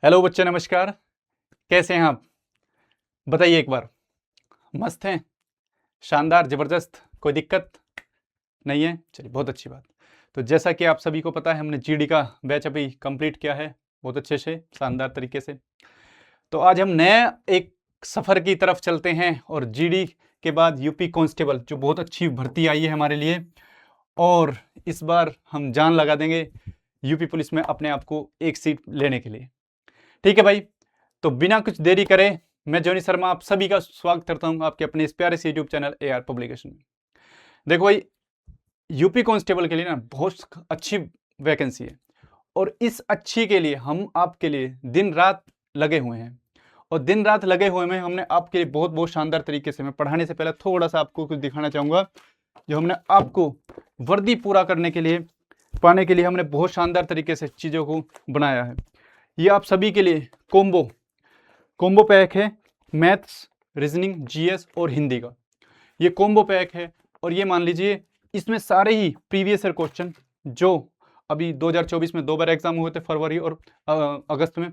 Hello बच्चे, नमस्कार। कैसे हैं आप? बताइए एक बार। मस्त हैं? शानदार, ज़बरदस्त, कोई दिक्कत नहीं है? चलिए, बहुत अच्छी बात। तो जैसा कि आप सभी को पता है, हमने जीडी का बैच अभी कंप्लीट किया है बहुत अच्छे से, शानदार तरीके से। तो आज हम नए एक सफ़र की तरफ चलते हैं और जीडी के बाद यूपी कांस्टेबल, जो बहुत अच्छी भर्ती आई है हमारे लिए, और इस बार हम जान लगा देंगे यूपी पुलिस में अपने आप को एक सीट लेने के लिए। ठीक है भाई, तो बिना कुछ देरी करे मैं जॉनी शर्मा आप सभी का स्वागत करता हूं आपके अपने इस प्यारे से यूट्यूब चैनल एआर पब्लिकेशन में। देखो भाई, यूपी कांस्टेबल के लिए ना बहुत अच्छी वैकेंसी है, और इस अच्छी के लिए हम आपके लिए दिन रात लगे हुए हैं, और दिन रात लगे हुए में हमने आपके लिए बहुत बहुत शानदार तरीके से, मैं पढ़ाने से पहले थोड़ा सा आपको कुछ दिखाना चाहूँगा। जो हमने आपको वर्दी पूरा करने के लिए, पाने के लिए हमने बहुत शानदार तरीके से चीज़ों को बनाया है। ये आप सभी के लिए कॉम्बो पैक है, मैथ्स, रीजनिंग, जीएस और हिंदी का ये कॉम्बो पैक है। और ये मान लीजिए, इसमें सारे ही प्रीवियस ईयर क्वेश्चन जो अभी 2024 में 2 बार एग्जाम हुए थे, फरवरी और अगस्त में,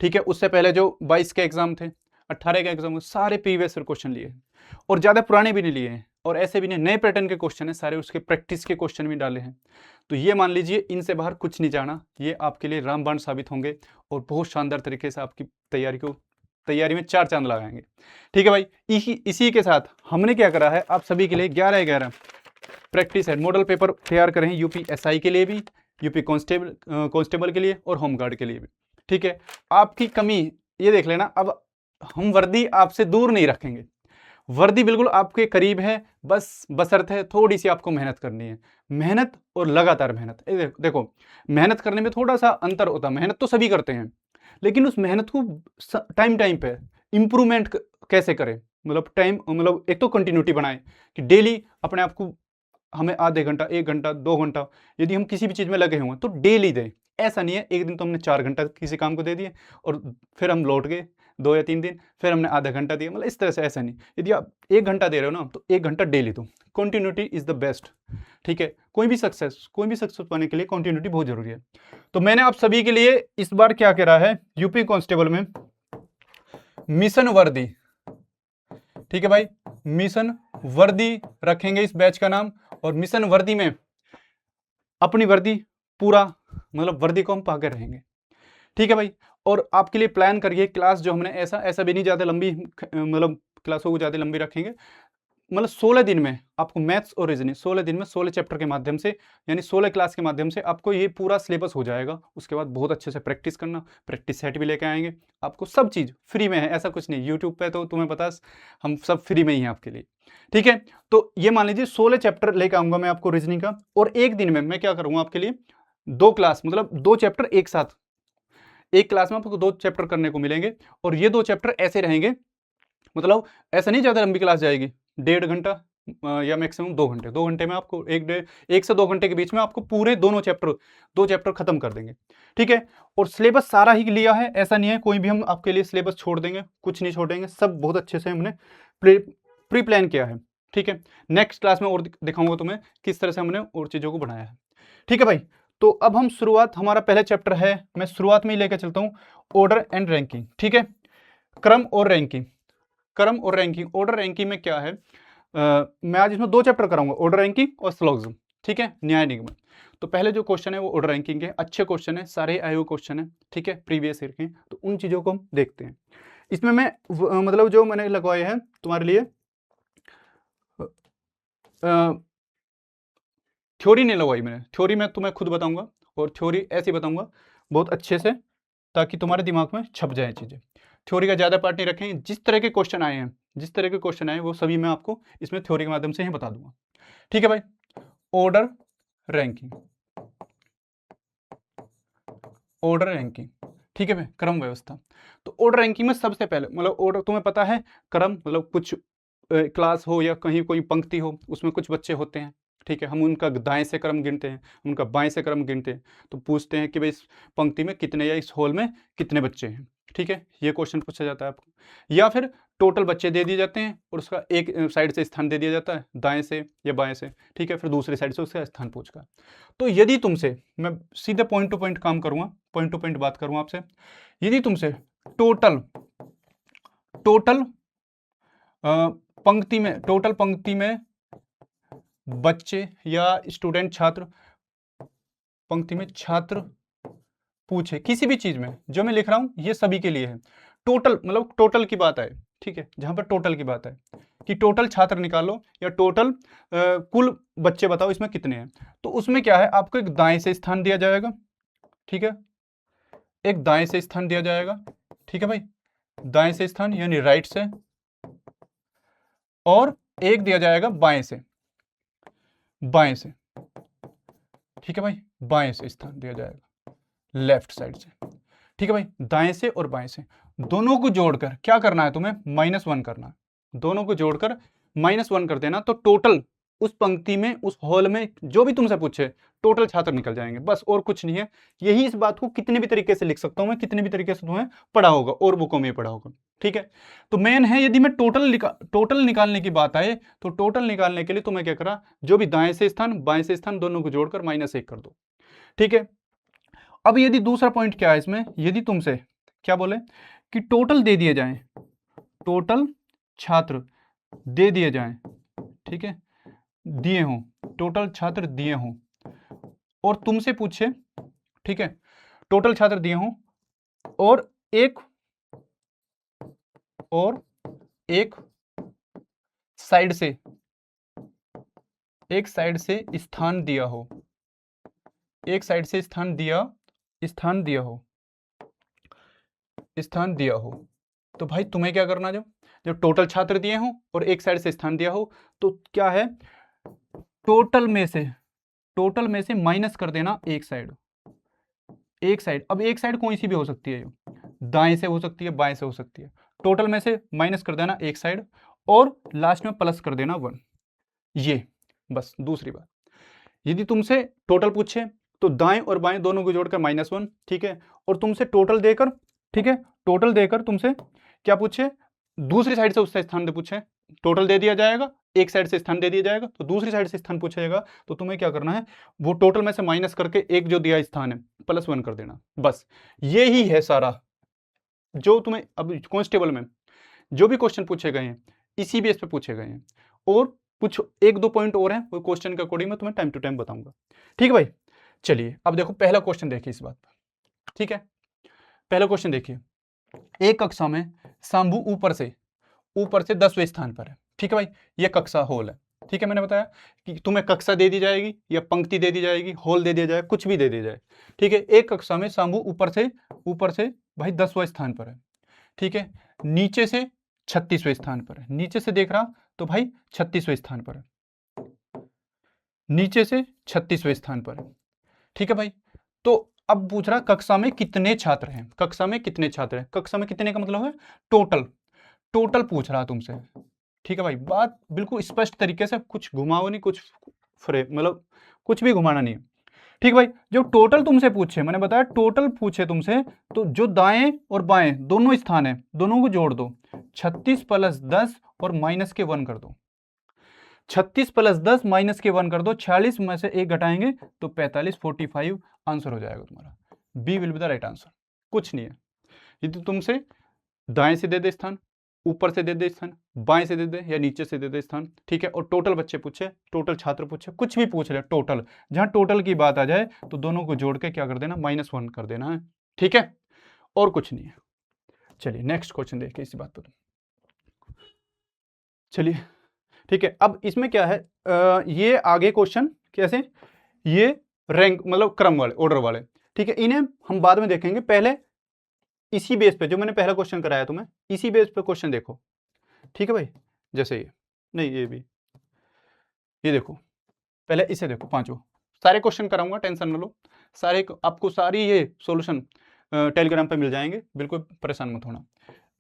ठीक है। उससे पहले जो 22 के एग्जाम थे, 18 के एग्जाम, सारे प्रीवियस ईयर क्वेश्चन लिए हैं, और ज़्यादा पुराने भी नहीं लिए हैं, और ऐसे भी नहीं, नए पैटर्न के क्वेश्चन है सारे, उसके प्रैक्टिस के क्वेश्चन भी डाले हैं। तो ये मान लीजिए, इनसे बाहर कुछ नहीं जाना, ये आपके लिए रामबाण साबित होंगे, और बहुत शानदार तरीके से आपकी तैयारी में 4 चांद लगाएंगे। ठीक है भाई, इसी के साथ हमने क्या करा है, आप सभी के लिए 11-11 प्रैक्टिस है, मॉडल पेपर तैयार करें यूपी एसआई के लिए भी, यूपी कांस्टेबल के लिए और होमगार्ड के लिए भी। ठीक है, आपकी कमी ये देख लेना, अब हम वर्दी आपसे दूर नहीं रखेंगे, वर्दी बिल्कुल आपके करीब है, बस बशर्ते थोड़ी सी आपको मेहनत करनी है, मेहनत और लगातार मेहनत। देखो, मेहनत करने में थोड़ा सा अंतर होता है, मेहनत तो सभी करते हैं, लेकिन उस मेहनत को टाइम पे इम्प्रूवमेंट कैसे करें, मतलब मतलब एक तो कंटिन्यूटी बनाए कि डेली अपने आप को, हमें आधे घंटा, 1 घंटा, 2 घंटा यदि हम किसी भी चीज़ में लगे हुए हैं तो डेली दें। ऐसा नहीं है एक दिन तो हमने 4 घंटा किसी काम को दे दिए और फिर हम लौट गए 2 या 3 दिन, फिर हमने आधा घंटा दिया, मतलब इस तरह से ऐसा नहीं। यदि आप 1 घंटा दे रहे हो ना, तो 1 घंटा डेली दो। Continuity is the best. ठीक है, कोई भी सक्सेस पाने के लिए कंटिन्यूटी बहुत जरूरी है। तो मैंने आप सभी के लिए इस बार क्या करा है, यूपी कांस्टेबल में मिशन वर्दी। ठीक है भाई, मिशन वर्दी रखेंगे इस बैच का नाम, और मिशन वर्दी में अपनी वर्दी पूरा, मतलब वर्दी को हम पाकर रहेंगे। ठीक है भाई, और आपके लिए प्लान करिए क्लास, जो हमने ऐसा भी नहीं ज़्यादा लंबी, मतलब क्लासों को ज़्यादा लंबी रखेंगे, मतलब 16 दिन में आपको मैथ्स और रीजनिंग 16 दिन में 16 चैप्टर के माध्यम से, यानी 16 क्लास के माध्यम से आपको ये पूरा सिलेबस हो जाएगा। उसके बाद बहुत अच्छे से प्रैक्टिस करना, प्रैक्टिस सेट भी लेके आएंगे आपको, सब चीज़ फ्री में है, ऐसा कुछ नहीं। यूट्यूब पे तो तुम्हें पता है, हम सब फ्री में ही हैं आपके लिए। ठीक है, तो ये मान लीजिए 16 चैप्टर लेके आऊंगा मैं आपको रीजनिंग का, और एक दिन में मैं क्या करूँगा आपके लिए, 2 क्लास, मतलब 2 चैप्टर एक साथ, एक क्लास में आपको 2 चैप्टर करने को मिलेंगे, और ये 2 चैप्टर ऐसे रहेंगे, मतलब ऐसा नहीं ज़्यादा लंबी क्लास जाएगी, 1.5 घंटा या मैक्सिमम 2 घंटे। 2 घंटे में आपको 1 से 2 घंटे के बीच में आपको पूरे दोनों चैप्टर 2 चैप्टर खत्म कर देंगे। ठीक है, और सिलेबस सारा ही लिया है, ऐसा नहीं है कोई भी हम आपके लिए सिलेबस छोड़ देंगे, कुछ नहीं छोड़ेंगे, सब बहुत अच्छे से हमने प्री प्लान किया है। ठीक है, नेक्स्ट क्लास में और दिखाऊंगा तुम्हें किस तरह से हमने और चीज़ों को बनाया है। ठीक है भाई, तो अब हम शुरुआत, हमारा पहला चैप्टर है, मैं शुरुआत में ही लेकर चलता हूँ, ऑर्डर एंड रैंकिंग। ठीक है, क्रम और रैंकिंग। क्रम और रैंकिंग, ऑर्डर रैंकिंग में क्या है, मैं आज इसमें 2 चैप्टर कराऊंगा, ऑर्डर रैंकिंग और स्लोगज्म। ठीक है, न्याय निगमन। तो पहले जो क्वेश्चन है वो ऑर्डर रैंकिंग के, अच्छे क्वेश्चन है, सारे आए हुए क्वेश्चन है। ठीक है, प्रीवियस ईयर के, तो उन चीज़ों को हम देखते हैं। इसमें मैं मतलब जो मैंने लगवाए हैं तुम्हारे लिए, थ्योरी नहीं लगवाई मैंने, थ्योरी मैं तुम्हें खुद बताऊंगा, और थ्योरी ऐसी बताऊंगा बहुत अच्छे से, ताकि तुम्हारे दिमाग में छप जाए चीज़ें। थ्योरी का ज़्यादा पार्ट नहीं रखेंगे, जिस तरह के क्वेश्चन आए हैं, जिस तरह के क्वेश्चन आए वो सभी मैं आपको इसमें थ्योरी के माध्यम से ही बता दूंगा। ठीक है भाई, ऑर्डर रैंकिंग, ऑर्डर रैंकिंग। ठीक है भाई, क्रम व्यवस्था। तो ऑर्डर रैंकिंग में सबसे पहले, मतलब ऑर्डर तुम्हें पता है, क्रम मतलब कुछ क्लास हो या कहीं कोई पंक्ति हो, उसमें कुछ बच्चे होते हैं। ठीक है, हम उनका दाएं से क्रम गिनते हैं, उनका बाएं से क्रम गिनते हैं, तो पूछते हैं कि भाई इस पंक्ति में कितने या इस हॉल में कितने बच्चे हैं। ठीक है, ये क्वेश्चन पूछा जाता है आपको। या फिर टोटल बच्चे दे दिए जाते हैं और उसका एक साइड से स्थान दे दिया जाता है, दाएं से या बाएं से, ठीक है, फिर दूसरी साइड से उसका स्थान पूछकर। तो यदि तुमसे, मैं सीधे पॉइंट टू पॉइंट काम करूंगा, पॉइंट टू पॉइंट बात करूंगा आपसे, यदि तुमसे टोटल पंक्ति में बच्चे या स्टूडेंट छात्र, पंक्ति में छात्र पूछे किसी भी चीज में, जो मैं लिख रहा हूं ये सभी के लिए है, टोटल मतलब टोटल की बात है, ठीक है, जहां पर टोटल की बात है कि टोटल छात्र निकालो या टोटल कुल बच्चे बताओ इसमें कितने हैं, तो उसमें क्या है, आपको एक दाएं से स्थान दिया जाएगा, ठीक है, एक दाएं से स्थान दिया जाएगा, ठीक है भाई, दाएं से स्थान यानी राइट से, और एक दिया जाएगा बाएं से, ठीक है भाई, बाएं से स्थान दिया जाएगा लेफ्ट साइड से, ठीक है भाई, दाएं से और बाएं से दोनों को जोड़कर क्या करना है तुम्हें, -1 करना है, दोनों को जोड़कर -1 कर देना, तो टोटल उस पंक्ति में, उस हॉल में जो भी तुमसे पूछे टोटल छात्र निकल जाएंगे, बस और कुछ नहीं है। यही इस बात को कितने भी तरीके से लिख सकता हूं मैं, कितने भी तरीके से तुम्हें पढ़ा होगा और बुकों में पढ़ा होगा, ठीक है। तो मेन है, यदि मैं टोटल निकालने की बात आए तो टोटल निकालने के लिए तुम्हें क्या करा, जो भी दाएं से स्थान बाएं से स्थान दोनों को जोड़कर -1 कर दो, ठीक है। अब यदि दूसरा पॉइंट क्या है इसमें, यदि तुमसे क्या बोले कि टोटल दे दिए जाएं, टोटल छात्र दे दिए जाएं, ठीक है, दिए हों, टोटल छात्र दिए हों और तुमसे पूछे, ठीक है, टोटल छात्र दिए हों और एक साइड से स्थान दिया हो, एक साइड से स्थान दिया हो, तो भाई तुम्हें क्या करना, जब टोटल छात्र दिए हो और एक साइड से स्थान दिया हो, तो क्या है, टोटल में से माइनस कर देना एक साइड। अब एक साइड कोई सी भी हो सकती है, दाएं से हो सकती है, बाएं से हो सकती है, टोटल में से माइनस कर देना एक साइड और लास्ट में प्लस कर देना 1, ये बस। दूसरी बात, यदि तुमसे टोटल पूछे तो दाएं और बाएं दोनों को जोड़कर -1, ठीक है, और तुमसे टोटल देकर, ठीक है, टोटल देकर तुमसे क्या पूछे, दूसरी साइड से उससे स्थान पूछे, टोटल दे दिया जाएगा, एक साइड से स्थान दे दिया जाएगा, तो दूसरी साइड से स्थान पूछेगा, तो तुम्हें क्या करना है, वो टोटल में से माइनस करके एक जो दिया स्थान है +1 कर देना, बस। ये ही है सारा जो तुम्हें अब कांस्टेबल में जो भी क्वेश्चन पूछे गए हैं इसी बेस पे पूछे गए हैं, और कुछ 1-2 पॉइंट और हैं, वो क्वेश्चन के अकॉर्डिंग मैं तुम्हें टाइम टू टाइम बताऊंगा, ठीक है भाई। चलिए अब देखो पहला क्वेश्चन देखिए इस बात पर, ठीक है, पहला क्वेश्चन देखिए, एक कक्षा में शंभू ऊपर से 10वें स्थान पर है, ठीक है भाई, ये कक्षा हॉल है, ठीक है, मैंने बताया कि तुम्हें कक्षा दे दी जाएगी या पंक्ति दे दी जाएगी, हॉल दे दिया जाए, कुछ भी दे दिया जाए, ठीक है। एक कक्षा में शंभू ऊपर से भाई 10वां स्थान पर है, ठीक है, नीचे से 36वें स्थान पर है, नीचे से देख रहा तो भाई 36वें स्थान पर है, नीचे से 36वें स्थान पर है, ठीक है भाई। तो अब पूछ रहा कक्षा में कितने छात्र हैं, कक्षा में कितने का मतलब है टोटल पूछ रहा तुमसे, ठीक है भाई। बात बिल्कुल स्पष्ट तरीके से, कुछ घुमाओ नहीं, कुछ मतलब कुछ भी घुमाना नहीं है, ठीक है भाई। जो टोटल तुमसे पूछे, मैंने बताया टोटल पूछे तुमसे, तो जो दाएं और बाएं दोनों स्थान है दोनों को जोड़ दो, 36 + 10 और -1 कर दो, 36 + 10 -1 कर दो, 46 में से 1 घटाएंगे तो 45, 45 आंसर हो जाएगा तुम्हारा, B will be the right answer. कुछ नहीं है, यदि तुमसे दाएं से दे दे स्थान, ऊपर से दे दे स्थान, बाएं से दे दे या नीचे से दे दे स्थान, ठीक है, और टोटल बच्चे पूछे, टोटल छात्र पूछे, कुछ भी पूछ रहे टोटल, जहां टोटल की बात आ जाए तो दोनों को जोड़ के क्या कर देना, -1 कर देना है, ठीक है, और कुछ नहीं है। चलिए नेक्स्ट क्वेश्चन देखिए इसी बात पर, चलिए ठीक है। अब इसमें क्या है, ये आगे क्वेश्चन कैसे, ये रैंक मतलब क्रम वाले, ऑर्डर वाले, ठीक है, इन्हें हम बाद में देखेंगे, पहले इसी बेस पे जो मैंने पहला क्वेश्चन कराया तुम्हें, इसी बेस पे क्वेश्चन देखो, ठीक है भाई। जैसे ये नहीं, ये देखो, पहले इसे देखो, पांचों सारे क्वेश्चन कराऊंगा, टेंशन न लो, सारे आपको सारी ये सॉल्यूशन टेलीग्राम पे मिल जाएंगे, बिल्कुल परेशान मत होना।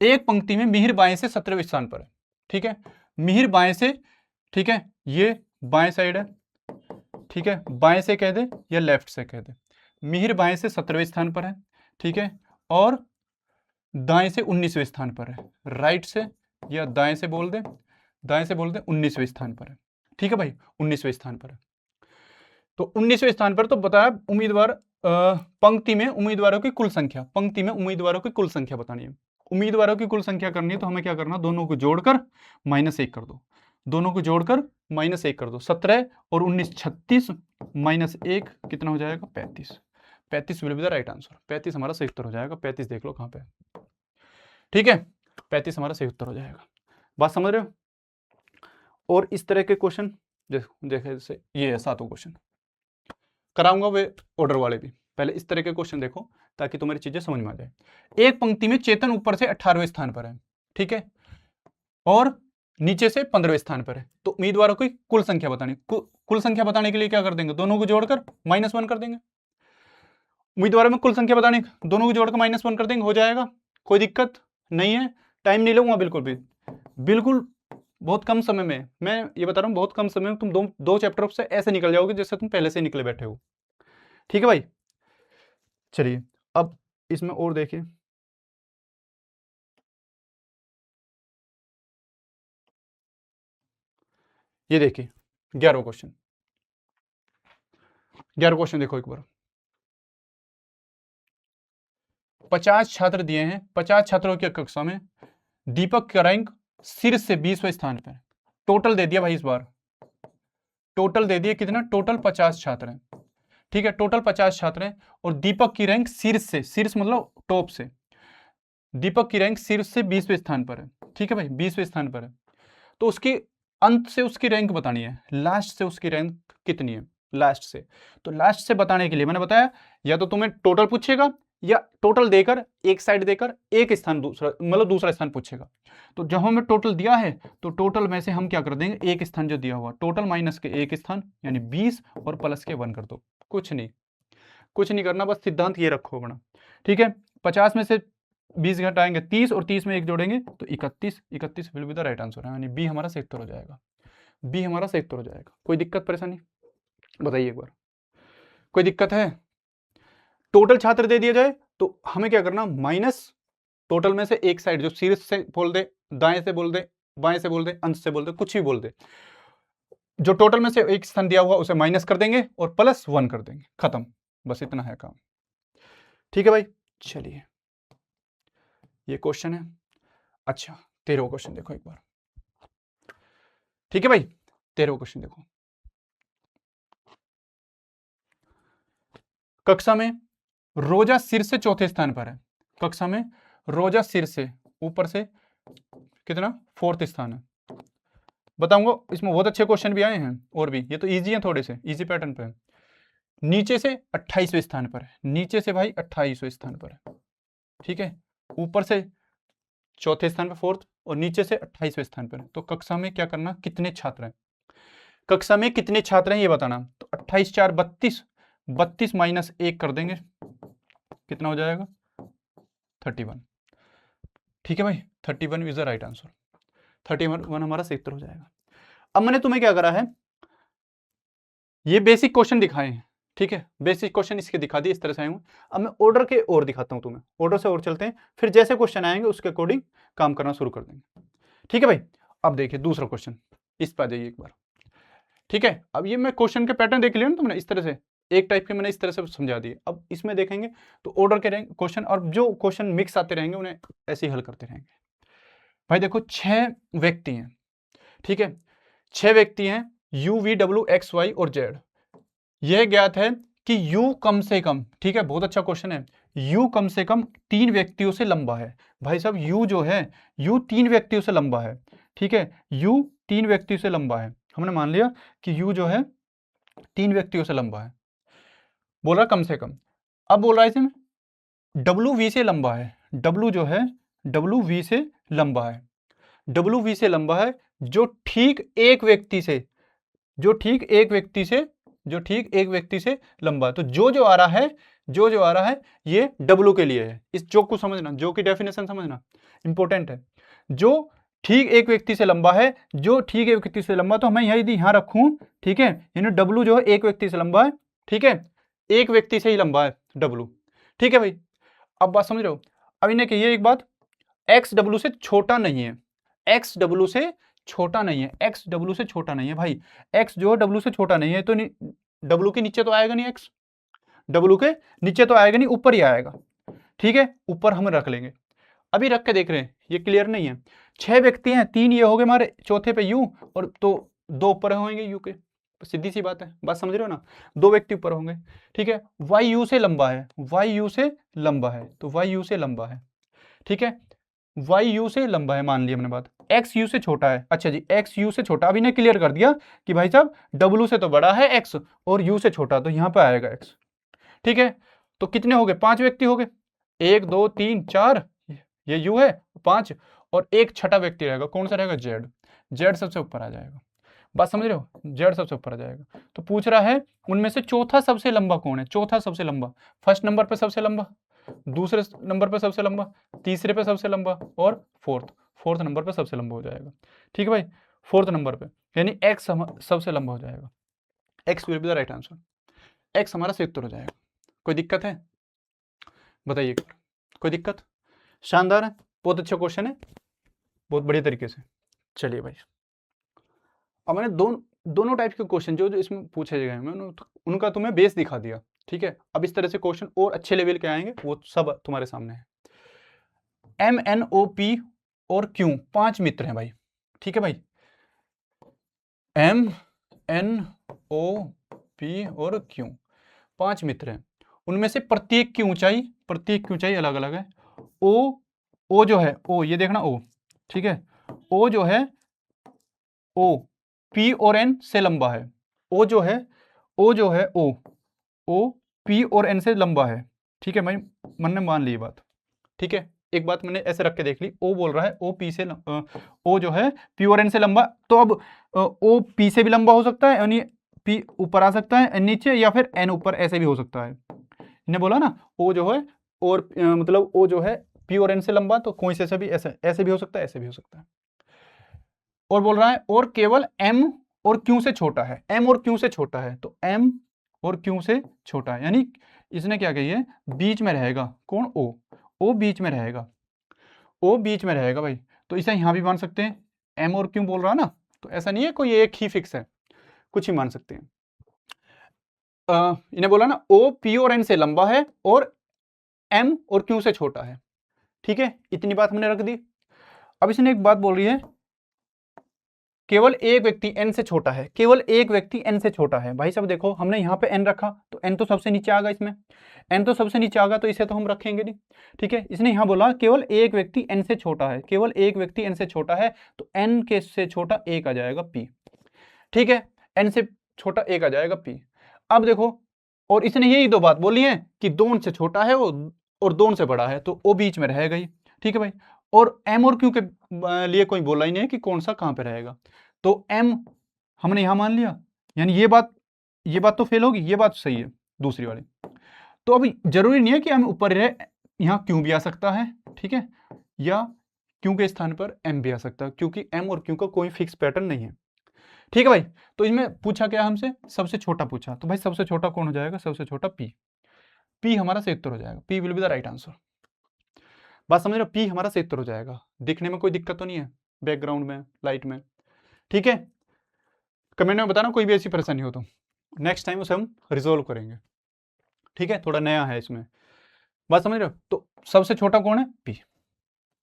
एक पंक्ति में मिहिर बाएं से 17वें स्थान पर है, ठीक है, मिहिर बाएं से, ठीक है, ये बाएं साइड है, ठीक है, बाएं से कह दे या लेफ्ट से कह दे, मिहिर बाएं से 17वें स्थान पर है, ठीक है, और दाएं से 19वें स्थान पर है, राइट से या दाएं से बोल दे, दाएं से बोल दे 19वें स्थान पर है। ठीक है भाई, 19वें स्थान पर है। तो 19वें स्थान पर तो बताया उम्मीदवार, पंक्ति में उम्मीदवारों की कुल संख्या, पंक्ति में उम्मीदवारों की कुल संख्या बतानी है। उम्मीदवारों की कुल संख्या करनी है तो हमें क्या करना, दोनों को जोड़कर -1 कर दो, दोनों को जोड़कर -1 कर दो। 17 और 19 36 -1 कितना हो जाएगा, 35। 35 will be the right answer. 35 हमारा सही उत्तर हो जाएगा। 35 देख लो कहां पे, ठीक है, 35 हमारा सही उत्तर हो जाएगा। बात समझ रहे हो? और इस तरह के क्वेश्चन देखे, जैसे ये है 7वां क्वेश्चन कराऊंगा, वे ऑर्डर वाले भी। पहले इस तरह के क्वेश्चन देखो ताकि तुम्हारी चीजें समझ में आ जाए। एक पंक्ति में चेतन ऊपर से 18वें स्थान पर है, ठीक है, और नीचे से 15वें स्थान पर है। तो उम्मीदवारों की कुल संख्या बतानी, कुल संख्या बताने के लिए क्या कर देंगे, दोनों को जोड़कर -1 कर देंगे। उम्मीदवारों में कुल संख्या बताने, दोनों को जोड़कर -1 कर देंगे, हो जाएगा, कोई दिक्कत नहीं है। टाइम नहीं लूंगा बिल्कुल भी, बिल्कुल बहुत कम समय में, मैं ये बता रहा हूं, बहुत कम समय में तुम दो चैप्टर से ऐसे निकल जाओगे जैसे तुम पहले से निकले बैठे हो। ठीक है भाई, चलिए अब इसमें और देखिए, ये देखिए 11वां क्वेश्चन। 11वां क्वेश्चन देखो एक बार। 50 छात्र दिए हैं, 50 छात्रों की कक्षा में दीपक का रैंक शीर्ष से 20वें स्थान पे। टोटल दे दिया भाई, इस बार टोटल दे दिया कितना, टोटल 50 छात्र हैं, ठीक है, टोटल 50 छात्र हैं और दीपक की रैंक शीर्ष से, शीर्ष मतलब टॉप से, दीपक की रैंक शीर्ष से 20वें स्थान पर है, ठीक है भाई, 20वें स्थान पर है। तो उसकी अंत से उसकी रैंक बतानी है, लास्ट से उसकी रैंक कितनी है, लास्ट से। तो लास्ट से बताने के लिए मैंने बताया, या तो तुम्हें टोटल पूछेगा या टोटल देकर एक साइड देकर एक स्थान दूसरा, मतलब दूसरा स्थान पूछेगा। तो जब हमें टोटल दिया है तो टोटल में से हम क्या कर देंगे, एक स्थान जो दिया हुआ, टोटल माइनस के एक स्थान यानी 20 और प्लस के 1 कर दो। कुछ नहीं करना, बस सिद्धांत ये रखो अपना, ठीक है। 50 में से 20 घटाएंगे 30 और 30 में एक जोड़ेंगे तो 31। 31 will be the right answer, यानी बी हमारा सही उत्तर हो जाएगा। बी हमारा सही उत्तर हो जाएगा। कोई दिक्कत परेशानी बताइए एक बार, कोई दिक्कत है? टोटल छात्र दे दिया जाए तो हमें क्या करना, माइनस टोटल में से एक साइड, जो शीर्ष से बोल दे, दाएं से बोल दे, बाएं से बोल दे, अंश से बोल दे, कुछ भी बोल दे, जो टोटल में से एक स्थान दिया हुआ उसे माइनस कर देंगे और +1 कर देंगे, खत्म, बस इतना है काम। ठीक है भाई, चलिए ये क्वेश्चन है। अच्छा 13वां क्वेश्चन देखो एक बार, ठीक है भाई, 13वां क्वेश्चन देखो। कक्षा में रोजा शीर्ष से चौथे स्थान पर है, कक्षा में रोजा शीर्ष से ऊपर से कितना, 4th स्थान है। बताऊंगा, इसमें बहुत अच्छे क्वेश्चन भी आए हैं और भी, ये तो इजी है, थोड़े से इजी पैटर्न पे है। नीचे से 28वें स्थान पर है, नीचे से भाई 28वें स्थान पर है, ठीक है, ऊपर से चौथे स्थान पर 4th और नीचे से 28वें स्थान पर है। तो कक्षा में क्या करना, कितने छात्र हैं, कक्षा में कितने छात्र हैं ये बताना। तो 28 4 32, 32 माइनस 1 कर देंगे, कितना हो जाएगा, 31। ठीक है भाई, 31 इज द राइट आंसर। 31 हमारा सही उत्तर हो जाएगा। अब मैंने तुम्हें क्या करा है, ये बेसिक क्वेश्चन दिखाए हैं, ठीक है, बेसिक क्वेश्चन इसके दिखा दिए, इस तरह से आए हूं। अब मैं ऑर्डर के और दिखाता हूं तुम्हें, ऑर्डर से और चलते हैं, फिर जैसे क्वेश्चन आएंगे उसके अकॉर्डिंग काम करना शुरू कर देंगे। ठीक है भाई, अब देखिए दूसरा क्वेश्चन, इस पर आ जाइए एक बार, ठीक है। अब ये मैं क्वेश्चन के पैटर्न देख लिया ना तुमने, इस तरह से एक टाइप के मैंने इस तरह से समझा दिए। अब इसमें देखेंगे तो ऑर्डर के क्वेश्चन, और जो क्वेश्चन मिक्स आते रहेंगे उन्हें ऐसे ही हल करते रहेंगे। भाई देखो 6 व्यक्ति हैं, ठीक है, 6 व्यक्ति हैं, U V W X Y और Z। यह ज्ञात है कि U कम से कम, ठीक है, बहुत अच्छा क्वेश्चन है, U कम से कम 3 व्यक्तियों से लंबा है। भाई साहब U जो है, U 3 व्यक्तियों से लंबा है, ठीक है, U 3 व्यक्तियों से लंबा है। हमने मान लिया कि U जो है 3 व्यक्तियों से लंबा है, बोल रहा कम से कम। अब बोल रहा है इसमें W V से लंबा है, W जो है W V से लंबा है, W V से लंबा है, जो ठीक एक व्यक्ति से, जो ठीक एक व्यक्ति से, जो ठीक एक व्यक्ति से लंबा। तो जो आ रहा है, जो आ रहा है ये W के लिए है। इस जो को समझना, जो की डेफिनेशन समझना इंपॉर्टेंट है। जो ठीक एक व्यक्ति से लंबा है, जो ठीक एक व्यक्ति से लंबा, तो मैं यही यहां रखूं, ठीक है, यानी W जो है एक व्यक्ति से लंबा है, ठीक है, एक व्यक्ति से ही लंबा है W, ठीक है भाई। अब बात समझ रहे हो। अब इन्हें कहिए एक बात, एक्स डब्ल्यू से छोटा नहीं है, एक्स डब्ल्यू से छोटा नहीं है, एक्स डब्ल्यू से छोटा नहीं है भाई, एक्स जो है डब्ल्यू से छोटा नहीं है, तो डब्ल्यू के नीचे तो आएगा नहीं, एक्स डब्ल्यू के नीचे तो आएगा नहीं, ऊपर ही आएगा, ठीक है, ऊपर हम रख लेंगे। अभी रख के देख रहे हैं, ये क्लियर नहीं है, 6 व्यक्ति हैं, 3 ये हो गए हमारे, चौथे पे यू, और तो 2 ऊपर होंगे यू के, सीधी सी बात है, बात समझ रहे हो ना, 2 व्यक्ति ऊपर होंगे, ठीक है। वाई यू से लंबा है, वाई यू से लंबा है, तो वाई यू से लंबा है, ठीक है, वाई यू से लंबा है, मान लिया हमने बात। एक्स यू से छोटा है, अच्छा जी, एक्स यू से छोटा, अभी ने क्लियर कर दिया कि भाई साहब डब्ल्यू से तो बड़ा है एक्स और यू से छोटा, तो यहां पे आएगा एक्स, ठीक है। तो कितने हो गए, 5 व्यक्ति हो गए, 1 2 3 4, ये यू है 5, और एक छठा व्यक्ति रहेगा, कौन सा रहेगा, जेड, जेड सबसे ऊपर आ जाएगा, बात समझ रहे हो, जेड सबसे ऊपर आ जाएगा। तो पूछ रहा है उनमें से चौथा सबसे लंबा कौन है, चौथा सबसे लंबा, फर्स्ट नंबर पे सबसे लंबा, दूसरे नंबर पे सबसे लंबा, तीसरे पे सबसे लंबा, और फोर्थ नंबर पे सबसे लंबा हो जाएगा, ठीक है भाई, फोर्थ नंबर पे, यानी एक्स सबसे लंबा हो जाएगा, x will be the right answer, x हमारा सही उत्तर हो जाएगा। कोई दिक्कत है बताइए, कोई दिक्कत, शानदार है, बहुत अच्छा क्वेश्चन है, बहुत बढ़िया तरीके से। चलिए भाई, अब मैंने दोनों टाइप के क्वेश्चन जो इसमें पूछे गए हैं उनका तुम्हें बेस दिखा दिया, ठीक है। अब इस तरह से क्वेश्चन और अच्छे लेवल के आएंगे, वो सब तुम्हारे सामने है। एम एन ओ पी और क्यू 5 मित्र हैं भाई, ठीक है भाई, एम एन ओ पी और क्यू 5 मित्र हैं, उनमें से प्रत्येक की ऊंचाई अलग अलग है। ओ जो है, ओ ये देखना, ओ ठीक है, ओ जो है, ओ पी और एन से लंबा है, ओ जो है ओ पी और एन से लंबा है, ठीक है भाई, मैंने मान ली बात, ठीक है। एक बात मैंने ऐसे रख के देख ली, ओ बोल रहा है ओ पी से ओ जो है पी और एन से लंबा, तो अब ओ पी से भी लंबा हो सकता है, यानी पी ऊपर आ सकता है, एन नीचे, या फिर एन ऊपर, ऐसे भी हो सकता है। इन्हें बोला ना ओ जो है, और मतलब ओ जो है पी और एन से लंबा, तो कोई से भी ऐसे भी हो सकता है, ऐसे भी हो सकता है। और बोल रहा है और केवल एम और क्यू से छोटा है, एम और क्यू से छोटा है, तो एम और क्यू से छोटा है, यानी इसने क्या कही है, बीच में रहेगा, कौन, ओ बीच में रहेगा, ओ बीच में रहेगा भाई, तो इसे यहां भी मान सकते हैं, एम और क्यू बोल रहा ना, तो ऐसा नहीं है कोई एक ही फिक्स है, कुछ ही मान सकते हैं। इन्हें बोला ना ओ पी और एन से लंबा है और एम और क्यू से छोटा है, ठीक है, इतनी बात हमने रख दी। अब इसने एक बात बोल रही है, केवल एक व्यक्ति n से छोटा है, केवल एक व्यक्ति n से छोटा है, भाई साहब देखो हमने यहाँ पे n रखा, तो n तो सबसे नीचे आ गया, इसमें n तो सबसे नीचे आ गया, तो इसे तो हम रखेंगे नहीं, ठीक है। इसने यहाँ बोला केवल एक व्यक्ति n से छोटा है, केवल एक व्यक्ति n से छोटा है, तो n के से छोटा एक आ जाएगा p, ठीक है, n से छोटा एक आ जाएगा p। अब देखो, और इसने यही 2 बात बोली है कि 2 से छोटा है वो और 2 से बड़ा है, तो o बीच में रहेगा ही, ठीक है भाई। और m और q के लिए कोई बोला ही नहीं है कि कौन सा कहां पे रहेगा, तो m हमने यहां मान लिया, यानी ये बात तो फेल होगी, ये बात सही है दूसरी वाली। तो अभी जरूरी नहीं है कि m ऊपर रहे, यहाँ q भी आ सकता है, ठीक है, या q के स्थान पर m भी आ सकता है, क्योंकि m और q का कोई फिक्स पैटर्न नहीं है, ठीक है भाई। तो इसमें पूछा क्या हमसे, सबसे छोटा पूछा, तो भाई सबसे छोटा कौन हो जाएगा, सबसे छोटा p हमारा सही उत्तर हो जाएगा, p will be the right answer, बात समझ रहे हो, p हमारा सही उत्तर हो जाएगा। दिखने में कोई दिक्कत तो नहीं है, बैकग्राउंड में, लाइट में, ठीक है। कमेंट में बताना कोई भी ऐसी परेशानी हो तो, नेक्स्ट टाइम उसे हम रिजोल्व करेंगे, ठीक है, थोड़ा नया है इसमें, बात समझ रहे हो। तो सबसे छोटा कौन है, p।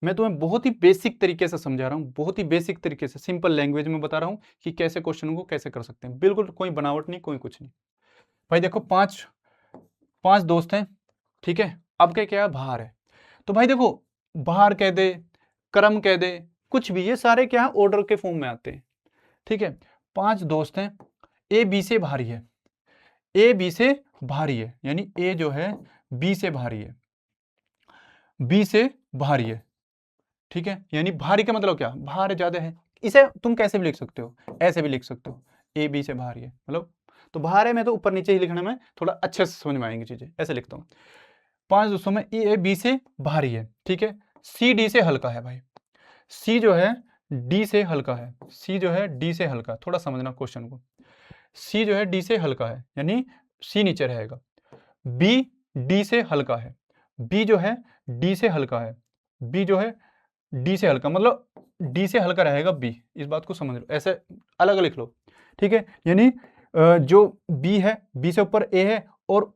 मैं तुम्हें बहुत ही बेसिक तरीके से समझा रहा हूँ, बहुत ही बेसिक तरीके से सिंपल लैंग्वेज में बता रहा हूँ कि कैसे क्वेश्चन को कैसे कर सकते हैं, बिल्कुल कोई बनावट नहीं, कोई कुछ नहीं। भाई देखो 5 दोस्त हैं, ठीक है, अब क्या है, बाहर है, तो भाई देखो बाहर कह दे, क्रम कह दे, कुछ भी, ये सारे क्या है, ऑर्डर के फॉर्म में आते हैं, ठीक है। 5 दोस्त हैं, ए बी से भारी है, ए बी से भारी है, यानी ए जो है बी से भारी है, बी से भारी है, ठीक है, यानी भारी का मतलब क्या, भार ज्यादा है, इसे तुम कैसे भी लिख सकते हो, ऐसे भी लिख सकते हो, ए बी से भारी है, मतलब तो भार है, मैं तो ऊपर नीचे ही लिखने में थोड़ा अच्छे से समझ में आएंगी चीजें, ऐसे लिखता हूँ। 5 दोस्तों में ए बी से भारी है, ठीक है, सी डी से हल्का है भाई, सी जो है डी से हल्का है, सी जो है डी से हल्का, थोड़ा समझना क्वेश्चन को, सी जो है डी से हल्का है, यानी सी नीचे रहेगा, बी डी से हल्का है, बी जो है डी से हल्का है, बी जो है डी से हल्का, मतलब डी से हल्का रहेगा बी, इस बात को समझ लो, ऐसे अलग लिख लो, ठीक है। यानी जो बी है, बी से ऊपर ए है, और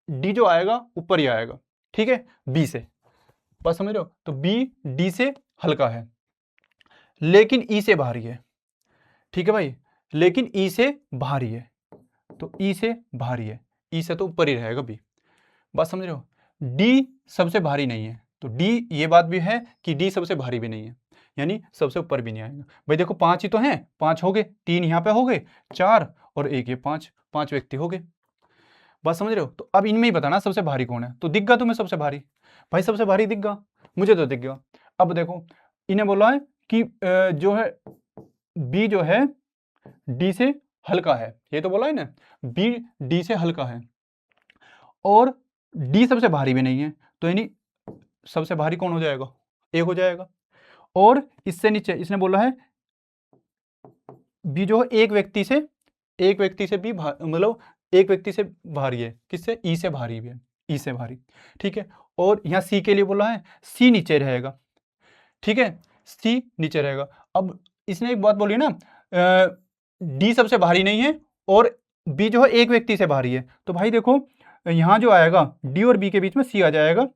डी जो आएगा ऊपर ही आएगा, ठीक है, बी से, बात समझ रहे हो। तो बी डी से हल्का है लेकिन ई से भारी है, ठीक है भाई, लेकिन ई से भारी है, तो ई से भारी है, ई से तो ऊपर ही रहेगा बी, बात समझ रहे हो। डी सबसे भारी नहीं है, तो डी, ये बात भी है कि डी सबसे भारी भी नहीं है, यानी सबसे ऊपर भी नहीं आएगा। भाई देखो 5 ही तो हैं, 5 हो गए, 3 यहाँ पे हो गए, 4 और 1 ये 5, 5 व्यक्ति हो गए, बात समझ रहे हो। तो अब इनमें ही बताना सबसे भारी कौन है, तो दिख गया तुम्हें सबसे भारी, भाई सबसे भारी दिख गया, मुझे तो दिख गया। अब देखो इन्हें बोला है कि जो है बी जो है डी से हल्का है, ये तो बोला है ना, बी डी से हल्का है और डी सबसे भारी भी नहीं है, तो यानी सबसे भारी कौन हो जाएगा, ए हो जाएगा। और इससे नीचे इसने बोला है बी जो है एक व्यक्ति से भी मतलब एक व्यक्ति से भारी है, किससे, ई से भारी भी है, ई से भारी, ठीक है। और यहाँ सी के लिए बोला है सी नीचे रहेगा, ठीक है, सी नीचे रहेगा। अब इसने एक बात बोली ना, डी सबसे भारी नहीं है और बी जो है एक व्यक्ति से भारी है, तो भाई देखो यहाँ जो आएगा डी और बी के बीच में सी आ जाएगा,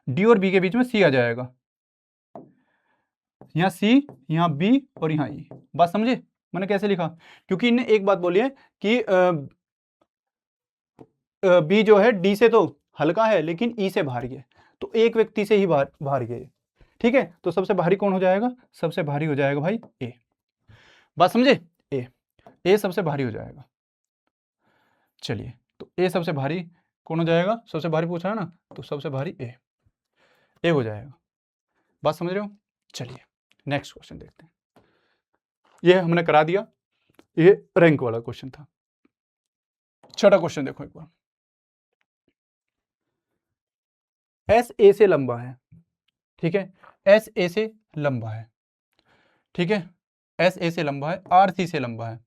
डी और बी के बीच में सी आ जाएगा, यहाँ सी, यहाँ बी और यहाँ ई, बात समझे मैंने कैसे लिखा, क्योंकि इनने एक बात बोली है कि बी जो है डी से तो हल्का है लेकिन ई से भारी है, तो एक व्यक्ति से ही भारी है, ठीक है। तो सबसे भारी कौन हो जाएगा, सबसे भारी हो जाएगा भाई ए, बात समझे, ए सबसे भारी हो जाएगा। चलिए, तो ए सबसे भारी कौन हो जाएगा, सबसे भारी पूछा है ना, तो सबसे भारी ए हो जाएगा, बात समझ रहे हो। चलिए नेक्स्ट क्वेश्चन देखते हैं, ये हमने करा दिया, ये रैंक वाला क्वेश्चन था। छठा क्वेश्चन देखो एक बार, एस ए से लंबा है, ठीक है, एस ए से लंबा है, ठीक है, एस ए से लंबा है, आर सी से लंबा है।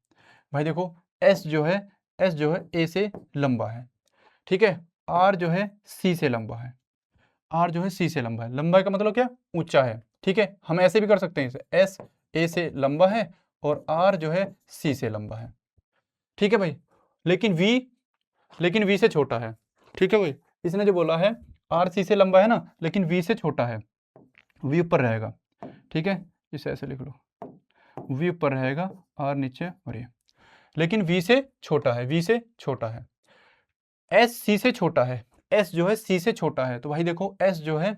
भाई देखो एस जो है ए से लंबा है, ठीक है, आर जो है सी से लंबा है, आर जो है सी से लंबा है, लंबाई का मतलब क्या, ऊंचा है, ठीक है। हम ऐसे भी कर सकते हैं इसे, एस ए से लंबा है और आर जो है सी से लंबा है, ठीक है भाई, लेकिन वी से छोटा है, ठीक है भाई। इसने जो बोला है आर सी से लंबा है ना, लेकिन वी से छोटा है, वी ऊपर रहेगा, ठीक है, इसे ऐसे लिख लो, वी ऊपर रहेगा, आर नीचे, और ये, लेकिन वी से छोटा है, वी से छोटा है, एस सी से छोटा है, एस जो है सी से छोटा है, तो भाई देखो एस जो है,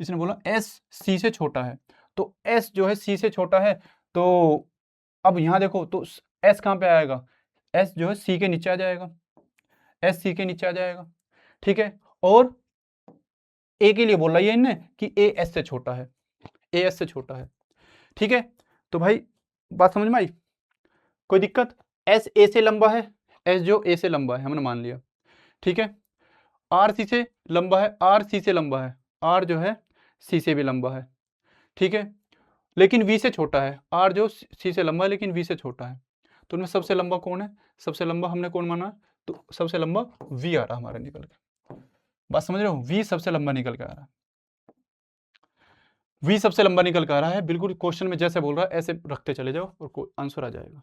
इसने बोला एस सी से छोटा है, तो एस जो है सी से छोटा है, तो अब यहाँ देखो तो एस कहाँ पे आएगा, एस जो है सी के नीचे आ जाएगा, एस सी के नीचे आ जाएगा, ठीक है। और ए के लिए बोल रही है इनने कि ए एस से छोटा है, ए एस से छोटा है, ठीक है। तो भाई बात समझ में आई, कोई दिक्कत, एस ए से लंबा है, एस जो ए से लंबा है हमने मान लिया, ठीक है, आर सी से लंबा है, आर सी से लंबा है, आर जो है सी से भी लंबा है, ठीक है, लेकिन वी से छोटा है, आर जो सी से लंबा है लेकिन वी से छोटा है, तो उनमें सबसे लंबा कौन है, सबसे लंबा हमने कौन माना, तो सबसे लंबा वी आ रहा हमारा निकल के, बात समझ रहे हो, वी सबसे लंबा निकल के आ रहा है, वी सबसे लंबा निकल के आ रहा है, बिल्कुल क्वेश्चन में जैसे बोल रहा है ऐसे रखते चले जाओ और आंसर आ जाएगा,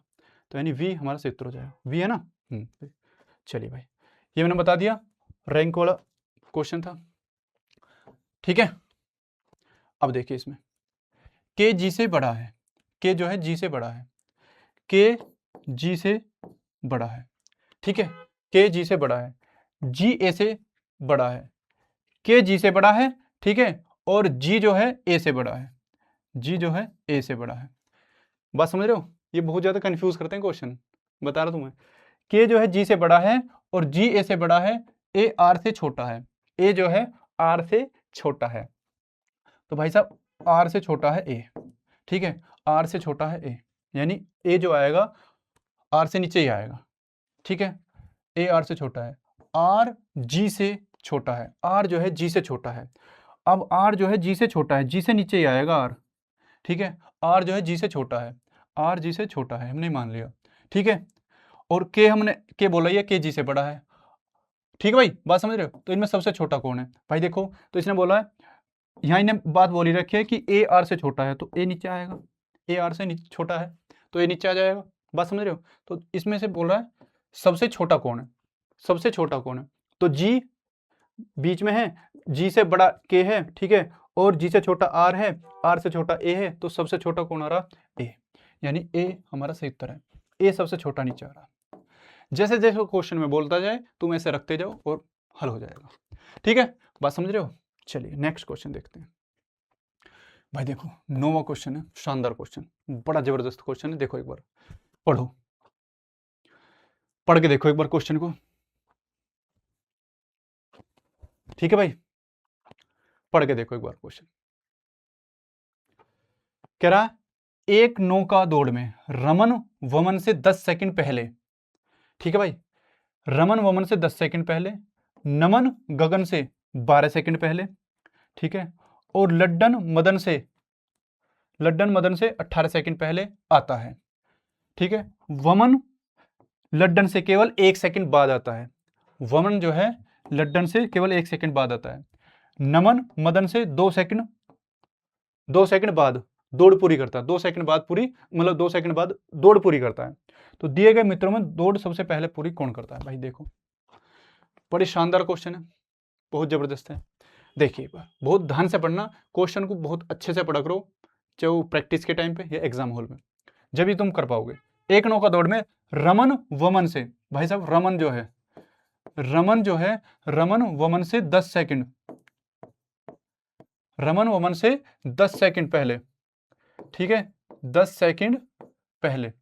तो यानी वी हमारा सही उत्तर हो जाएगा, वी है ना। चलिए भाई, ये मैंने बता दिया, रैंक वाला क्वेश्चन था, ठीक है। अब देखिए इसमें के जी से बड़ा है, के जो है जी से बड़ा है, के जी से बड़ा है, ठीक है, के जी से बड़ा है, जी ए से बड़ा है, के जी से बड़ा है, ठीक है, और जी जो है ए से बड़ा है, जी जो है ए से बड़ा है, बात समझ रहे हो। ये बहुत ज़्यादा कंफ्यूज करते हैं क्वेश्चन, बता रहा तुम्हें, के जो है जी से बड़ा है और जी ए से बड़ा है, ए आर से छोटा है, ए जो है आर से छोटा है, तो भाई साहब आर से छोटा है ए, ठीक है, आर से छोटा है ए, यानी ए जो आएगा आर से नीचे ही आएगा, ठीक है, ए आर से छोटा है, आर जी से छोटा है, आर जो है जी से छोटा है, अब आर जो है जी से छोटा है, जी से नीचे ही आएगा आर, ठीक है, आर जो है जी से छोटा है, आर जी से छोटा है, हमने मान लिया, ठीक है। और के हमने के बोला ये के जी से बड़ा है, ठीक है भाई, बात समझ रहे हो। तो इनमें सबसे छोटा कौन है भाई, देखो तो इसने बोला है, यहाँ इन्हें बात बोली रखी है कि ए आर से छोटा है, तो ए नीचे आएगा, ए आर से छोटा है तो ए नीचे आ जाएगा, बात समझ रहे हो। तो इसमें से बोल रहा है सबसे छोटा कौन है, सबसे छोटा कौन है, तो जी बीच में है, जी से बड़ा के है, ठीक है, और जी से छोटा आर है, आर से छोटा ए है, तो सबसे छोटा कौन आ रहा, ए, यानी ए हमारा सही उत्तर है, ए सबसे छोटा नीचे आ रहा। जैसे जैसे क्वेश्चन में बोलता जाए तुम ऐसे रखते जाओ और हल हो जाएगा, ठीक है, बात समझ रहे हो। चलिए नेक्स्ट क्वेश्चन देखते हैं भाई। देखो 9वां क्वेश्चन है, शानदार क्वेश्चन, बड़ा जबरदस्त क्वेश्चन है। देखो एक बार पढ़ो, पढ़ के देखो एक बार क्वेश्चन को, ठीक है भाई, पढ़ के देखो एक बार क्वेश्चन। कह रहा एक नौका दौड़ में रमन वमन से 10 सेकंड पहले, ठीक है भाई, रमन वमन से 10 सेकंड पहले, नमन गगन से 12 सेकंड पहले, ठीक है, और लड्डन मदन से 18 सेकंड पहले आता है, ठीक है। वमन लड्डन से केवल 1 सेकंड बाद आता है, वमन जो है लड्डन से केवल 1 सेकंड बाद आता है, नमन मदन से 2 सेकंड बाद दौड़ पूरी करता है, 2 सेकंड बाद पूरी, मतलब 2 सेकंड बाद दौड़ पूरी करता है। तो दिए गए मित्रों में दौड़ सबसे पहले पूरी कौन करता है भाई। देखो बड़ी शानदार क्वेश्चन है, बहुत जबरदस्त है। देखिए बहुत ध्यान से पढ़ना, क्वेश्चन को बहुत अच्छे से पढ़ा करो, चाहे वो प्रैक्टिस के टाइम पे या एग्जाम हॉल में, जब भी तुम कर पाओगे। एक नौका दौड़ में रमन वमन से, भाई साहब रमन जो है रमन वमन से 10 सेकंड, रमन वमन से 10 सेकंड पहले, ठीक है, 10 सेकंड पहले,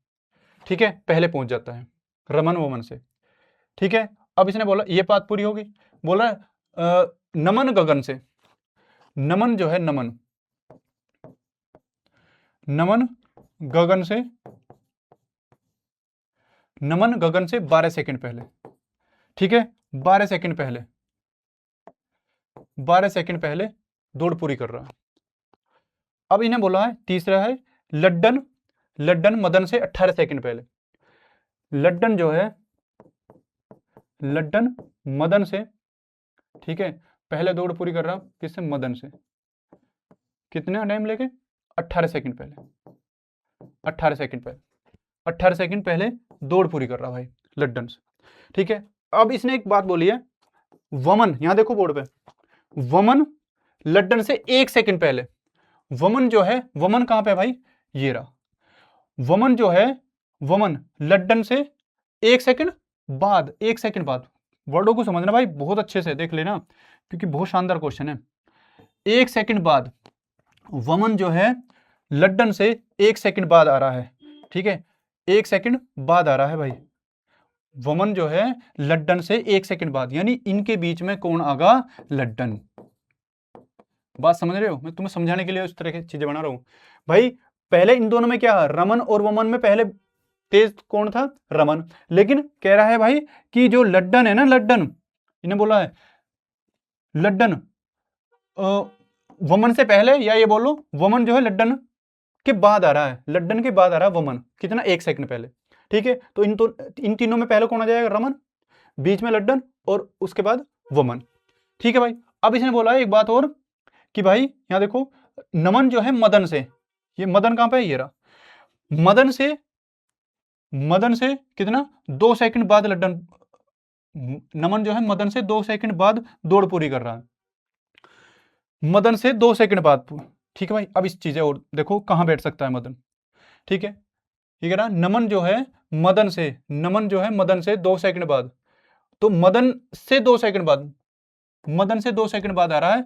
ठीक है, पहले पहुंच जाता है रमन वमन से, ठीक है। अब इसने बोला ये बात पूरी होगी, बोला नमन गगन से, नमन जो है नमन गगन से 12 सेकंड पहले, ठीक है, 12 सेकंड पहले दौड़ पूरी कर रहा है। अब इन्हें बोला है तीसरा है लड्डन मदन से 18 सेकंड पहले, लड्डन जो है लड्डन मदन से, ठीक है, पहले दौड़ पूरी कर रहा, किससे, मदन से, कितने टाइम लेके, 18 सेकंड पहले, 18 सेकंड पहले दौड़ पूरी कर रहा भाई लड्डन से, ठीक है। अब इसने एक बात बोली है, वमन, यहां देखो बोर्ड पे, वमन लड्डन से 1 सेकंड पहले, वमन जो है, वमन कहां पे भाई, ये रहा, वमन जो है, वमन लड्डन से 1 सेकंड बाद, 1 सेकंड बाद, वर्डों को समझना भाई बहुत अच्छे से, देख लेना क्योंकि बहुत शानदार क्वेश्चन है। 1 सेकंड बाद, वमन जो है लड्डन से 1 सेकंड बाद आ रहा है, ठीक है, 1 सेकंड बाद आ रहा है भाई, वमन जो है लड्डन से 1 सेकंड बाद, यानी इनके बीच में कौन आगा, लड्डन। बात समझ रहे हो, मैं तुम्हें समझाने के लिए उस तरह की चीजें बना रहा हूं भाई। पहले इन दोनों में क्या, रमन और वमन में पहले तेज कौन था, रमन, लेकिन कह रहा है भाई कि जो लड्डन है ना, लड्डन, इन्हें बोला है लड्डन वमन से पहले, या ये बोलो वमन जो है लड्डन के बाद आ रहा है, लड्डन के बाद आ रहा है वमन, कितना, 1 सेकंड पहले, ठीक है। तो इन तीनों में पहले कौन आ जाएगा, रमन, बीच में लड्डन और उसके बाद वमन, ठीक है भाई। अब इसने बोला है एक बात और कि भाई यहां देखो, नमन जो है मदन से, ये मदन कहां पे है, ये रहा, मदन से कितना, 2 सेकंड बाद लड्डन, नमन जो है मदन से 2 सेकंड बाद दौड़ पूरी कर रहा है, मदन से 2 सेकंड बाद, ठीक है भाई। अब इस चीजें और देखो कहां बैठ सकता है मदन, ठीक है, ये कह रहा नमन जो है मदन से 2 सेकंड बाद, तो मदन से 2 सेकंड बाद आ रहा है,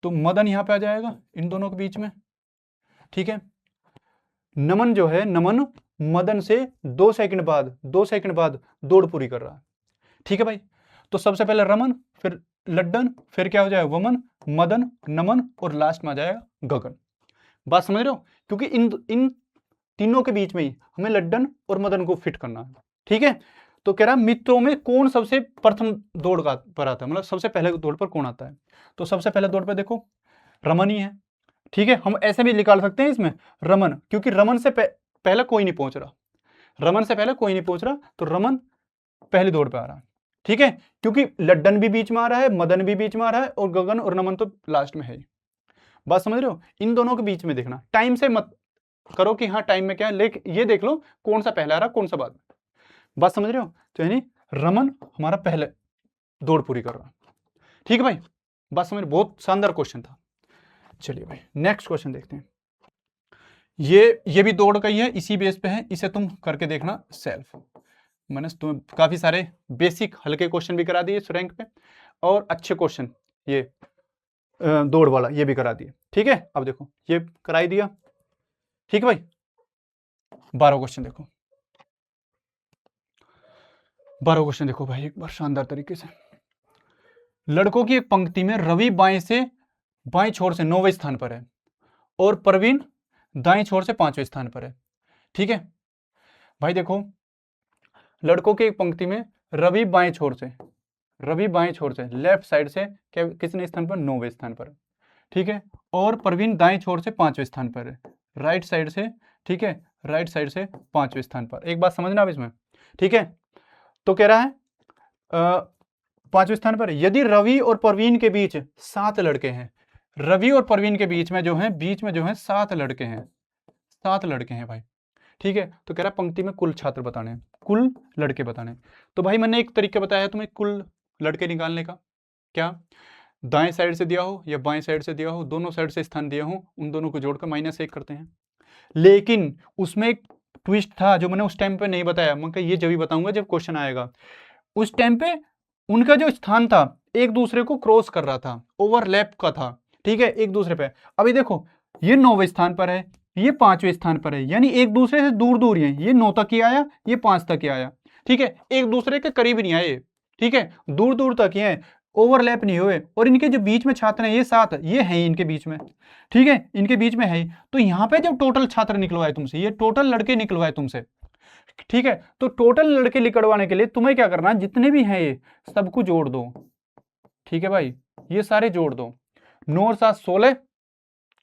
तो मदन यहां पे आ जाएगा इन दोनों के बीच में, ठीक है। नमन जो है, नमन मदन से 2 सेकंड बाद दौड़ पूरी कर रहा है, ठीक है भाई। तो सबसे पहले रमन, फिर लड्डन, फिर क्या हो जाएगा, वमन, मदन, नमन और लास्ट में आ जाएगा गगन। बात समझ रहे हो, क्योंकि इन तीनों के बीच में ही हमें लड्डन और मदन को फिट करना है, ठीक है। तो कह रहा मित्रों में कौन सबसे प्रथम दौड़ पर आता है, मतलब सबसे पहले दौड़ पर कौन आता है, तो सबसे पहले दौड़ पर देखो रमन ही है, ठीक है। हम ऐसे भी निकाल सकते हैं इसमें रमन, क्योंकि रमन से पहले कोई नहीं पहुंच रहा, तो रमन पहली दौड़ पे आ रहा है, ठीक है, क्योंकि लड्डन भी बीच में आ रहा है, मदन भी बीच में आ रहा है, और गगन और नमन तो लास्ट में है। बात समझ रहे हो? इन दोनों के बीच में देखना, टाइम से मत करो कि हाँ टाइम में क्या है, लेकिन ये देख लो कौन सा पहला आ रहा कौन सा बाद में। बात समझ रहे हो? तो यानी रमन हमारा पहले दौड़ पूरी कर रहा। ठीक है भाई, बात समझ, बहुत शानदार क्वेश्चन था। चलिए भाई नेक्स्ट क्वेश्चन देखते हैं। ये भी दौड़ का ही है, इसी बेस पे है, इसे तुम करके देखना सेल्फ। मैंने तुम्हें काफी सारे बेसिक हल्के क्वेश्चन भी करा दिए इस रैंक पे, और अच्छे क्वेश्चन ये दौड़ वाला ये भी करा दिए। ठीक है, अब देखो ये कराई दिया। ठीक है भाई, 12 क्वेश्चन देखो, 12 क्वेश्चन देखो भाई एक बार शानदार तरीके से। लड़कों की एक पंक्ति में रवि बाएं छोर से 9वें स्थान पर है और प्रवीण दाएं छोर से 5वें स्थान पर है। ठीक है भाई, देखो लड़कों की एक पंक्ति में रवि बाएं छोर से लेफ्ट साइड से कितने स्थान पर? 9वें स्थान पर। ठीक है, और प्रवीण दाएं छोर से 5वें स्थान पर है, राइट साइड से। ठीक है, राइट साइड से 5वें स्थान पर। एक बात समझना अब इसमें, ठीक है, तो कह रहा है 5वें स्थान पर। यदि रवि और प्रवीण के बीच 7 लड़के हैं, रवि और प्रवीण के बीच में जो है 7 लड़के हैं भाई। ठीक है, तो कह रहा पंक्ति में कुल छात्र बताने हैं, कुल लड़के बताने। तो भाई मैंने एक तरीका बताया है तुम्हें कुल लड़के निकालने का, क्या दाएं साइड से दिया हो या बाएं साइड से दिया हो, दोनों साइड से स्थान दिया हो, उन दोनों को जोड़कर -1 करते हैं। लेकिन उसमें एक ट्विस्ट था जो मैंने उस टाइम पे नहीं बताया, मैं ये जब भी बताऊंगा जब क्वेश्चन आएगा। उस टाइम पे उनका जो स्थान था एक दूसरे को क्रॉस कर रहा था, ओवरलैप का था। ठीक है, एक दूसरे पे। अभी देखो ये 9वें स्थान पर है, ये 5वें स्थान पर है, यानी एक दूसरे से दूर दूर ही है। ये 9 तक ही आया, ये 5 तक ही आया। ठीक है, एक दूसरे के करीब नहीं आए। ठीक है, दूर दूर तक ही है, ओवरलैप नहीं हुए। और इनके जो बीच में छात्र हैं ये 7, ये है इनके बीच में। ठीक है, इनके बीच में है। तो यहाँ पे जब टोटल छात्र निकलवाए तुमसे, ये टोटल लड़के निकलवाए तुमसे, ठीक है, तो टोटल लड़के निकलवाने के लिए तुम्हें क्या करना है, जितने भी हैं ये सबको जोड़ दो। ठीक है भाई, ये सारे जोड़ दो। 9 और 7 16,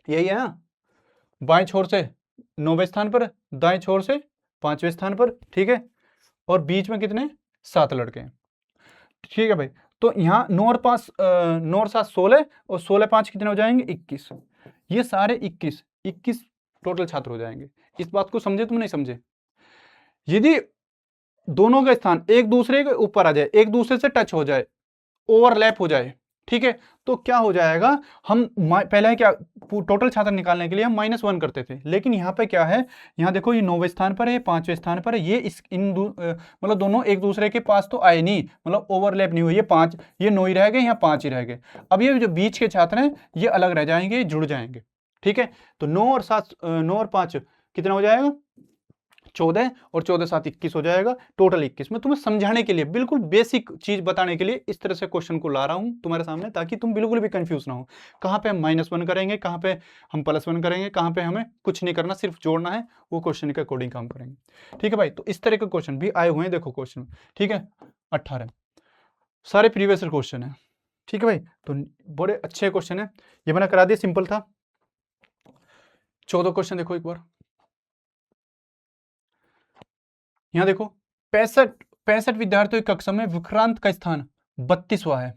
यही है ना, बाएं छोर से 9वें स्थान पर, दाएं छोर से 5वें स्थान पर। ठीक है, और बीच में कितने? 7 लड़के हैं। ठीक है भाई, तो यहाँ 9 और 7 16, और 16 5 कितने हो जाएंगे? 21। ये सारे 21 टोटल छात्र हो जाएंगे। इस बात को समझे तुम? नहीं समझे? यदि दोनों का स्थान एक दूसरे के ऊपर आ जाए, एक दूसरे से टच हो जाए, ओवरलैप हो जाए, ठीक है, तो क्या हो जाएगा, हम पहले क्या टोटल छात्र निकालने के लिए हम -1 करते थे, लेकिन यहाँ पे क्या है, यहाँ देखो ये 9वें स्थान पर है, 5वें स्थान पर है, ये मतलब दोनों एक दूसरे के पास तो आए नहीं, मतलब ओवरलैप नहीं हुई। ये 5, ये 9 ही रह गए, यहाँ 5 ही रह गए। अब ये जो बीच के छात्र हैं ये अलग रह जाएंगे, जुड़ जाएंगे। ठीक है, तो 9 और 5 कितना हो जाएगा? 14, और 14 7 21 हो जाएगा, टोटल 21। मैं तुम्हें समझाने के लिए, बिल्कुल बेसिक चीज बताने के लिए इस तरह से क्वेश्चन को ला रहा हूं तुम्हारे सामने, ताकि तुम बिल्कुल भी कंफ्यूज ना हो। कहां पे हम -1 करेंगे, कहां पे हम +1 करेंगे, कहां पे हमें कुछ नहीं करना, सिर्फ जोड़ना है, वो क्वेश्चन के अकॉर्डिंग काम करेंगे। ठीक है भाई, तो इस तरह के क्वेश्चन भी आए हुए हैं, देखो क्वेश्चन। ठीक है, 18 सारे प्रीवियस क्वेश्चन है। ठीक है भाई, तो बड़े अच्छे क्वेश्चन है, ये मैंने करा दिया, सिंपल था। 14 क्वेश्चन देखो एक बार, यहाँ देखो 65 विद्यार्थियों की कक्षा में विक्रांत का स्थान 32वां है।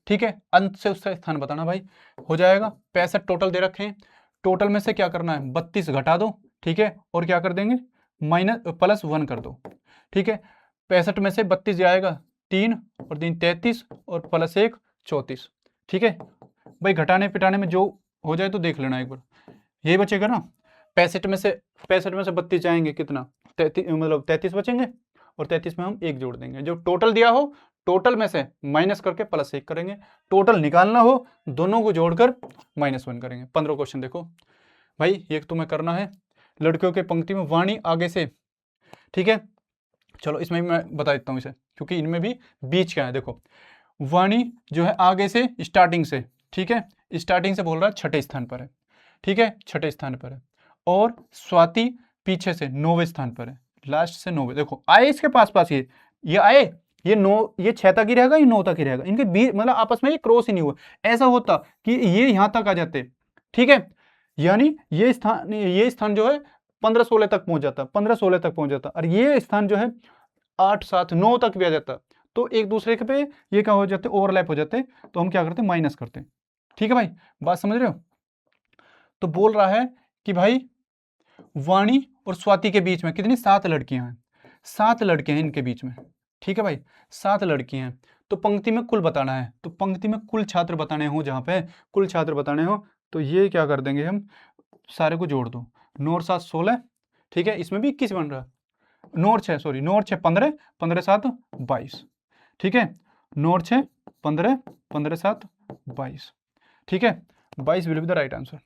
ठीक है, अंत से उसका स्थान बताना भाई। हो जाएगा 65 टोटल दे रखे हैं, टोटल में से क्या करना है, 32 घटा दो। ठीक है, और क्या कर देंगे, +1 कर दो। ठीक है, 65 में से 32 जाएगा 3 और 3 33, और +1 34। ठीक है भाई, घटाने पिटाने में जो हो जाए तो देख लेना एक बार, यही बचेगा ना। 65 में से 32 जाएंगे, कितना, 33 बचेंगे, और 33 में हम 1 जोड़ देंगे। जो टोटल दिया हो, टोटल में से माइनस करके +1 करेंगे। टोटल निकालना हो, दोनों को जोड़कर -1 करेंगे। 15 क्वेश्चन देखो भाई, ये तुम्हें करना है। लड़कियों के पंक्ति में वाणी आगे से, ठीक है, चलो इसमें भी मैं बता देता हूँ इसे, क्योंकि इनमें भी बीच का है। देखो वाणी जो है आगे से, स्टार्टिंग से, ठीक है, स्टार्टिंग से बोल रहा है 6ठे स्थान पर है। ठीक है, 6ठे स्थान पर है, और स्वाति पीछे से 9वें स्थान पर है, लास्ट से 9वें। देखो आए इसके पास पास, ये आए, ये 9, ये 6 तक ही रहेगा, ये 9 तक ही रहेगा, इनके बीच मतलब आपस में ये क्रॉस ही नहीं हुआ। ऐसा होता कि ये यहां तक आ जाते, ठीक है, यानी ये स्थान जो है 15 16 तक पहुंच जाता, 15 16 तक पहुंच जाता, और ये स्थान जो है 8 7 9 तक भी आ जाता, तो एक दूसरे के पे ये क्या हो जाते, ओवरलैप हो जाते, तो हम क्या करते, माइनस करते। ठीक है भाई, बात समझ रहे हो। तो बोल रहा है कि भाई वाणी और स्वाति के बीच में कितनी, 7 लड़कियां हैं, 7 लड़के हैं इनके बीच में। ठीक है भाई, 7 लड़की हैं, तो पंक्ति में कुल बताना है, तो पंक्ति में कुल छात्र बताने हो, जहां पे कुल छात्र बताने हो, तो ये क्या कर देंगे हम, सारे को जोड़ दो, 9 और 7 16। ठीक है, इसमें भी 21 बन रहा है, 9 और 6 सॉरी 9 और 6 15, 15 7 22। ठीक है, 9 और 6 15, 15 7 22। ठीक है, 22 will be the right answer.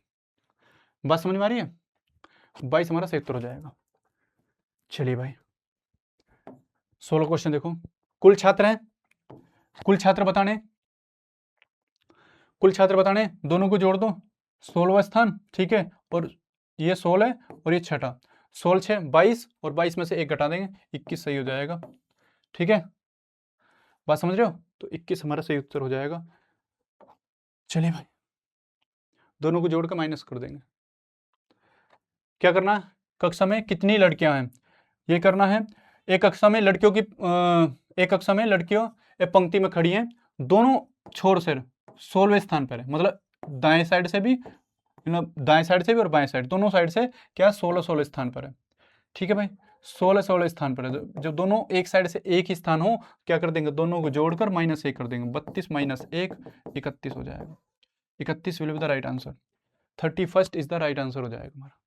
बात समझ में आ रही है, 22 हमारा सही उत्तर हो जाएगा। चलिए भाई 16 क्वेश्चन देखो, कुल छात्र हैं, कुल छात्र बताने, कुल छात्र बताने, दोनों को जोड़ दो, 16वां स्थान। ठीक है, और ये 16 है और ये छठा, 16 6 22, और 22 में से 1 घटा देंगे, 21 सही हो जाएगा। ठीक है, बात समझ रहे हो, तो 21 हमारा सही उत्तर हो जाएगा। चलिए भाई दोनों को जोड़कर माइनस कर देंगे। क्या करना है, कक्षा में कितनी लड़कियां हैं ये करना है। एक कक्षा में लड़कियों की एक कक्षा में लड़कियों एक पंक्ति में खड़ी हैं, दोनों छोर से 16वें स्थान पर है, मतलब दाएं साइड से भी, मतलब दाएं साइड से भी और बाएं साइड दोनों साइड से क्या 16 स्थान पर है। ठीक है भाई, 16 स्थान पर है, जब दोनों एक साइड से एक ही स्थान हो, क्या कर देंगे, दोनों को जोड़कर -1 कर देंगे, 32 - 1 31 हो जाएगा। 31 will be the right answer, 31st is the right answer हो जाएगा हमारा।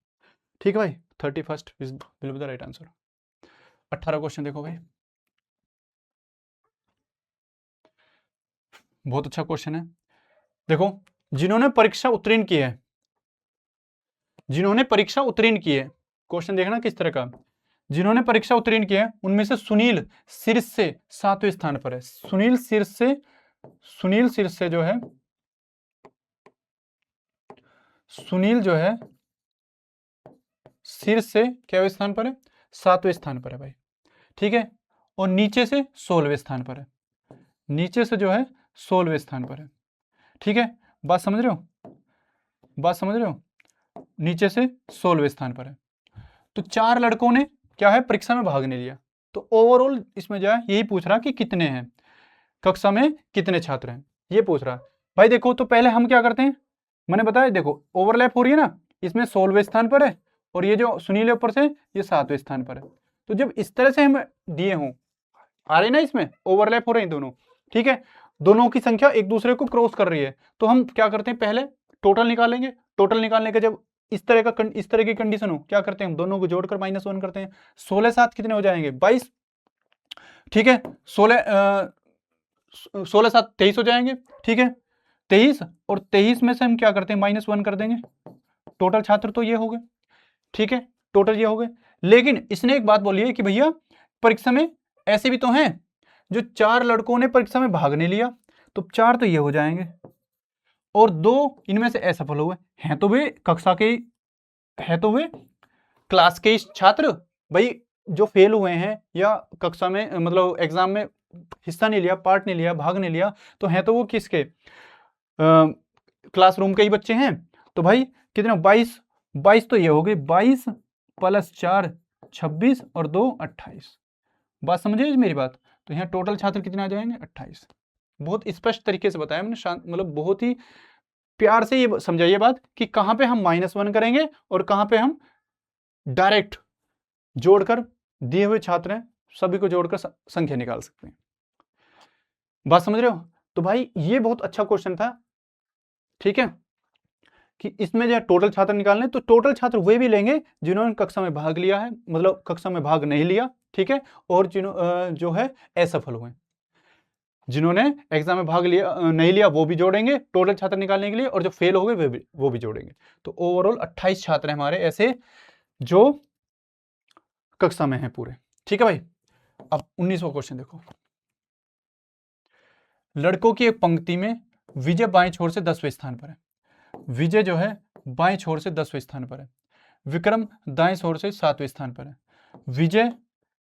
ठीक है भाई, 31st will be the right answer. 18 question देखो भाई, बहुत अच्छा क्वेश्चन है। देखो, जिन्होंने परीक्षा उत्तीर्ण की है, जिन्होंने परीक्षा उत्तीर्ण की है, क्वेश्चन देखना किस तरह का, जिन्होंने परीक्षा उत्तीर्ण की है उनमें से सुनील शीर्ष से 7वें स्थान पर है। सुनील शीर्ष से, सुनील शीर्ष से जो है, सुनील जो है शीर्ष से क्या स्थान पर है, 7वें स्थान पर है भाई। ठीक है, और नीचे से 16वें स्थान पर है, नीचे से जो है 16वें स्थान पर है। ठीक है, बात समझ रहे हो, बात समझ रहे हो, नीचे से 16वें स्थान पर है। तो 4 लड़कों ने क्या है परीक्षा में भाग नहीं लिया, तो ओवरऑल इसमें जो है यही पूछ रहा कि कितने हैं, कक्षा में कितने छात्र हैं, ये पूछ रहा। भाई देखो, तो पहले हम क्या करते हैं, मैंने बताया देखो ओवरलैप हो रही है ना, इसमें 16वें स्थान पर है, और ये जो सुनील ऊपर से ये 7वें स्थान पर है। तो जब इस तरह से हम दिए हों, आ रही ना, इसमें ओवरलैप हो रहे हैं दोनों। ठीक है, दोनों की संख्या एक दूसरे को क्रॉस कर रही है, तो हम क्या करते हैं, पहले टोटल निकालेंगे, टोटल निकालने के जब इस तरह की कंडीशन हो, क्या करते हैं हम, दोनों को जोड़कर -1 करते हैं। 16 7 कितने हो जाएंगे, 22। ठीक है, 16 7 23 हो जाएंगे। ठीक है, 23, और 23 में से हम क्या करते हैं, -1 कर देंगे, टोटल छात्र तो ये हो गए। ठीक है, टोटल ये हो गए। लेकिन इसने एक बात बोली है कि भैया परीक्षा में ऐसे भी तो हैं जो 4 लड़कों ने परीक्षा में भाग नहीं लिया, तो 4 तो ये हो जाएंगे, और 2 इनमें से असफल हुए हैं, तो वे कक्षा के, है तो वे क्लास के छात्र भाई, जो फेल हुए हैं या कक्षा में मतलब एग्जाम में हिस्सा नहीं लिया, पार्ट नहीं लिया, भाग नहीं लिया, तो हैं तो वो किसके, क्लासरूम के ही बच्चे हैं। तो भाई कितने, 22 तो ये हो गए, 22 + 4 26 और 2 28। बात समझिए मेरी बात, तो यहाँ टोटल छात्र कितने आ जाएंगे, 28। बहुत स्पष्ट तरीके से बताया मैंने, शांत मतलब बहुत ही प्यार से ये समझाइए बात कि कहां पे हम -1 करेंगे और कहां पे हम डायरेक्ट जोड़कर दिए हुए छात्र हैं सभी को जोड़कर संख्या निकाल सकते हैं। बात समझ रहे हो, तो भाई ये बहुत अच्छा क्वेश्चन था। ठीक है, कि इसमें जो टोटल छात्र निकालने, तो टोटल छात्र वे भी लेंगे जिन्होंने कक्षा में भाग लिया है, मतलब कक्षा में भाग नहीं लिया। ठीक है, और जो है असफल हुए, जिन्होंने एग्जाम में भाग लिया नहीं लिया वो भी जोड़ेंगे टोटल छात्र निकालने के लिए, और जो फेल हो गए वो भी जोड़ेंगे। तो ओवरऑल 28 छात्र हैं हमारे ऐसे जो कक्षा में हैं पूरे। ठीक है भाई, अब 19वां क्वेश्चन देखो, लड़कों की एक पंक्ति में विजय बाएं छोर से 10वें स्थान पर है, विजय जो है बाएं छोर से 10वें स्थान पर है, विक्रम दाएं छोर से 7वें स्थान पर है, विजय।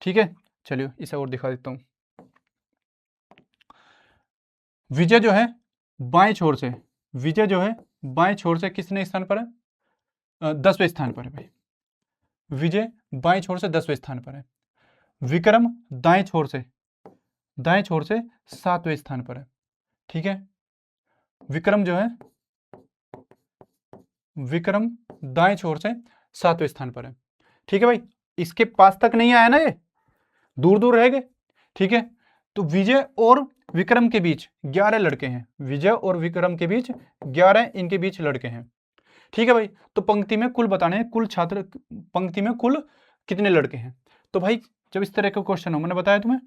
ठीक है, चलिए इसे और दिखा देता हूं, विजय जो है बाएं छोर से, विजय जो है बाएं छोर से कितने स्थान पर है, 10वें स्थान पर है भाई, विजय बाएं छोर से 10वें स्थान पर है, विक्रम दाएं छोर से दाएं छोर से 7वें स्थान पर है। ठीक है, विक्रम जो है, विक्रम दाएं छोर से 7वें स्थान पर है। ठीक है भाई, इसके पास तक नहीं आया ना, ये दूर दूर रह गए। ठीक है, तो विजय और विक्रम के बीच 11 लड़के हैं, विजय और विक्रम के बीच 11 इनके बीच लड़के हैं। ठीक है भाई, तो पंक्ति में कुल बताने हैं, कुल छात्र, पंक्ति में कुल कितने लड़के हैं। तो भाई जब इस तरह का क्वेश्चन हो, मैंने बताया तुम्हें,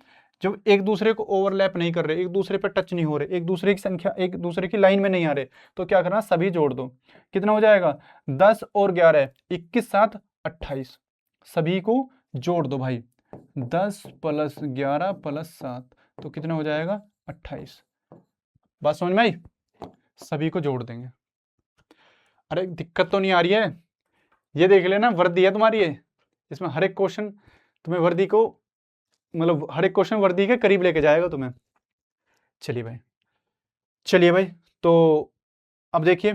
जब एक दूसरे को ओवरलैप नहीं कर रहे, एक दूसरे पर टच नहीं हो रहे, एक दूसरे की संख्या एक दूसरे की लाइन में नहीं आ रहे, तो क्या करना, सभी जोड़ दो। कितना हो जाएगा, 10 और 11, 21 7 28, सभी को जोड़ दो भाई, 10 + 11 + 7, तो कितना हो जाएगा, 28। बात समझ में आई, सभी को जोड़ देंगे। अरे दिक्कत तो नहीं आ रही है, ये देख लेना, वर्दी है तुम्हारी ये, इसमें हर एक क्वेश्चन तुम्हें वर्दी को, मतलब हर एक क्वेश्चन वर्दी के करीब लेके जाएगा तुम्हें। चलिए भाई, चलिए भाई, तो अब देखिए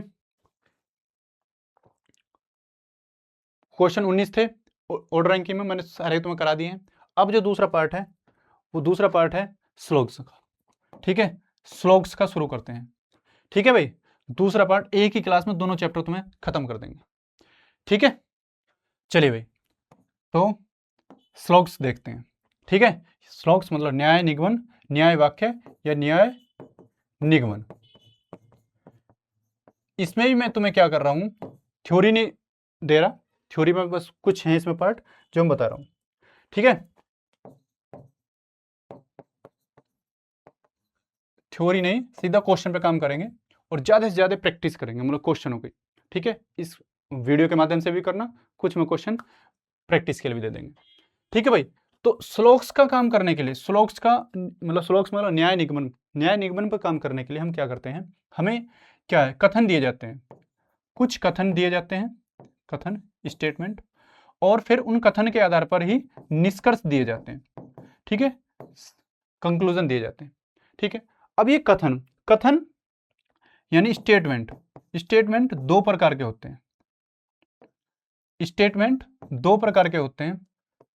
क्वेश्चन 19 थे ऑर्डर रैंकिंग में, मैंने सारे तुम्हें करा दिए हैं। अब जो दूसरा पार्ट है, वो दूसरा पार्ट है श्लोक्स का। ठीक है, श्लोक्स का शुरू करते हैं। ठीक है भाई, दूसरा पार्ट एक ही क्लास में दोनों चैप्टर तुम्हें खत्म कर देंगे। ठीक है, चलिए भाई, तो श्लोक्स देखते हैं। ठीक है, श्लोक्स मतलब न्याय निगमन, न्याय वाक्य या न्याय निगमन। इसमें भी मैं तुम्हें क्या कर रहा हूं, थ्योरी नहीं दे रहा, थ्योरी में बस कुछ है इसमें पार्ट जो मैं बता रहा हूं। ठीक है, थ्योरी नहीं, सीधा क्वेश्चन पे काम करेंगे और ज्यादा से ज्यादा प्रैक्टिस करेंगे मतलब क्वेश्चनों की। ठीक है, इस वीडियो के माध्यम से भी करना, कुछ में क्वेश्चन प्रैक्टिस के लिए भी दे देंगे। ठीक है भाई, तो श्लोक्स का काम करने के लिए, श्लोक्स का मतलब श्लोक्स मतलब न्याय निगमन, न्याय निगमन पर काम करने के लिए हम क्या करते हैं, हमें क्या है, कथन दिए जाते हैं, कुछ कथन दिए जाते हैं, कथन स्टेटमेंट, और फिर उन कथन के आधार पर ही निष्कर्ष दिए जाते हैं। ठीक है, कंक्लूजन दिए जाते हैं। ठीक है, अब ये कथन, कथन यानी स्टेटमेंट, स्टेटमेंट दो प्रकार के होते हैं, स्टेटमेंट दो प्रकार के होते हैं।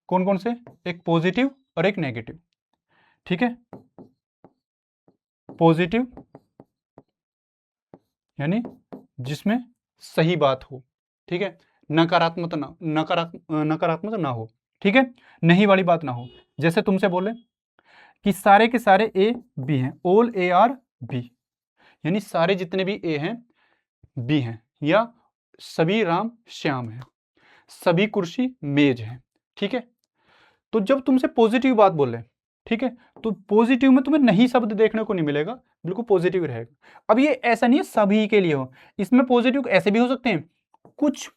कौन कौन से, एक पॉजिटिव और एक नेगेटिव। ठीक है, पॉजिटिव यानी जिसमें सही बात हो। ठीक है, नकारात्मक ना, नकारात्मक ना हो। ठीक है, नहीं वाली बात ना हो। जैसे तुमसे बोले कि सारे के सारे ए बी हैं, ऑल ए आर बी, यानी सारे जितने भी ए हैं बी हैं, या सभी राम श्याम हैं, सभी कुर्सी मेज हैं। ठीक है, तो जब तुमसे पॉजिटिव बात बोले, ठीक है, तो पॉजिटिव में तुम्हें नहीं शब्द देखने को नहीं मिलेगा, बिल्कुल पॉजिटिव रहेगा। अब ये ऐसा नहीं है सभी के लिए हो, इसमें पॉजिटिव ऐसे भी हो सकते हैं, कुछ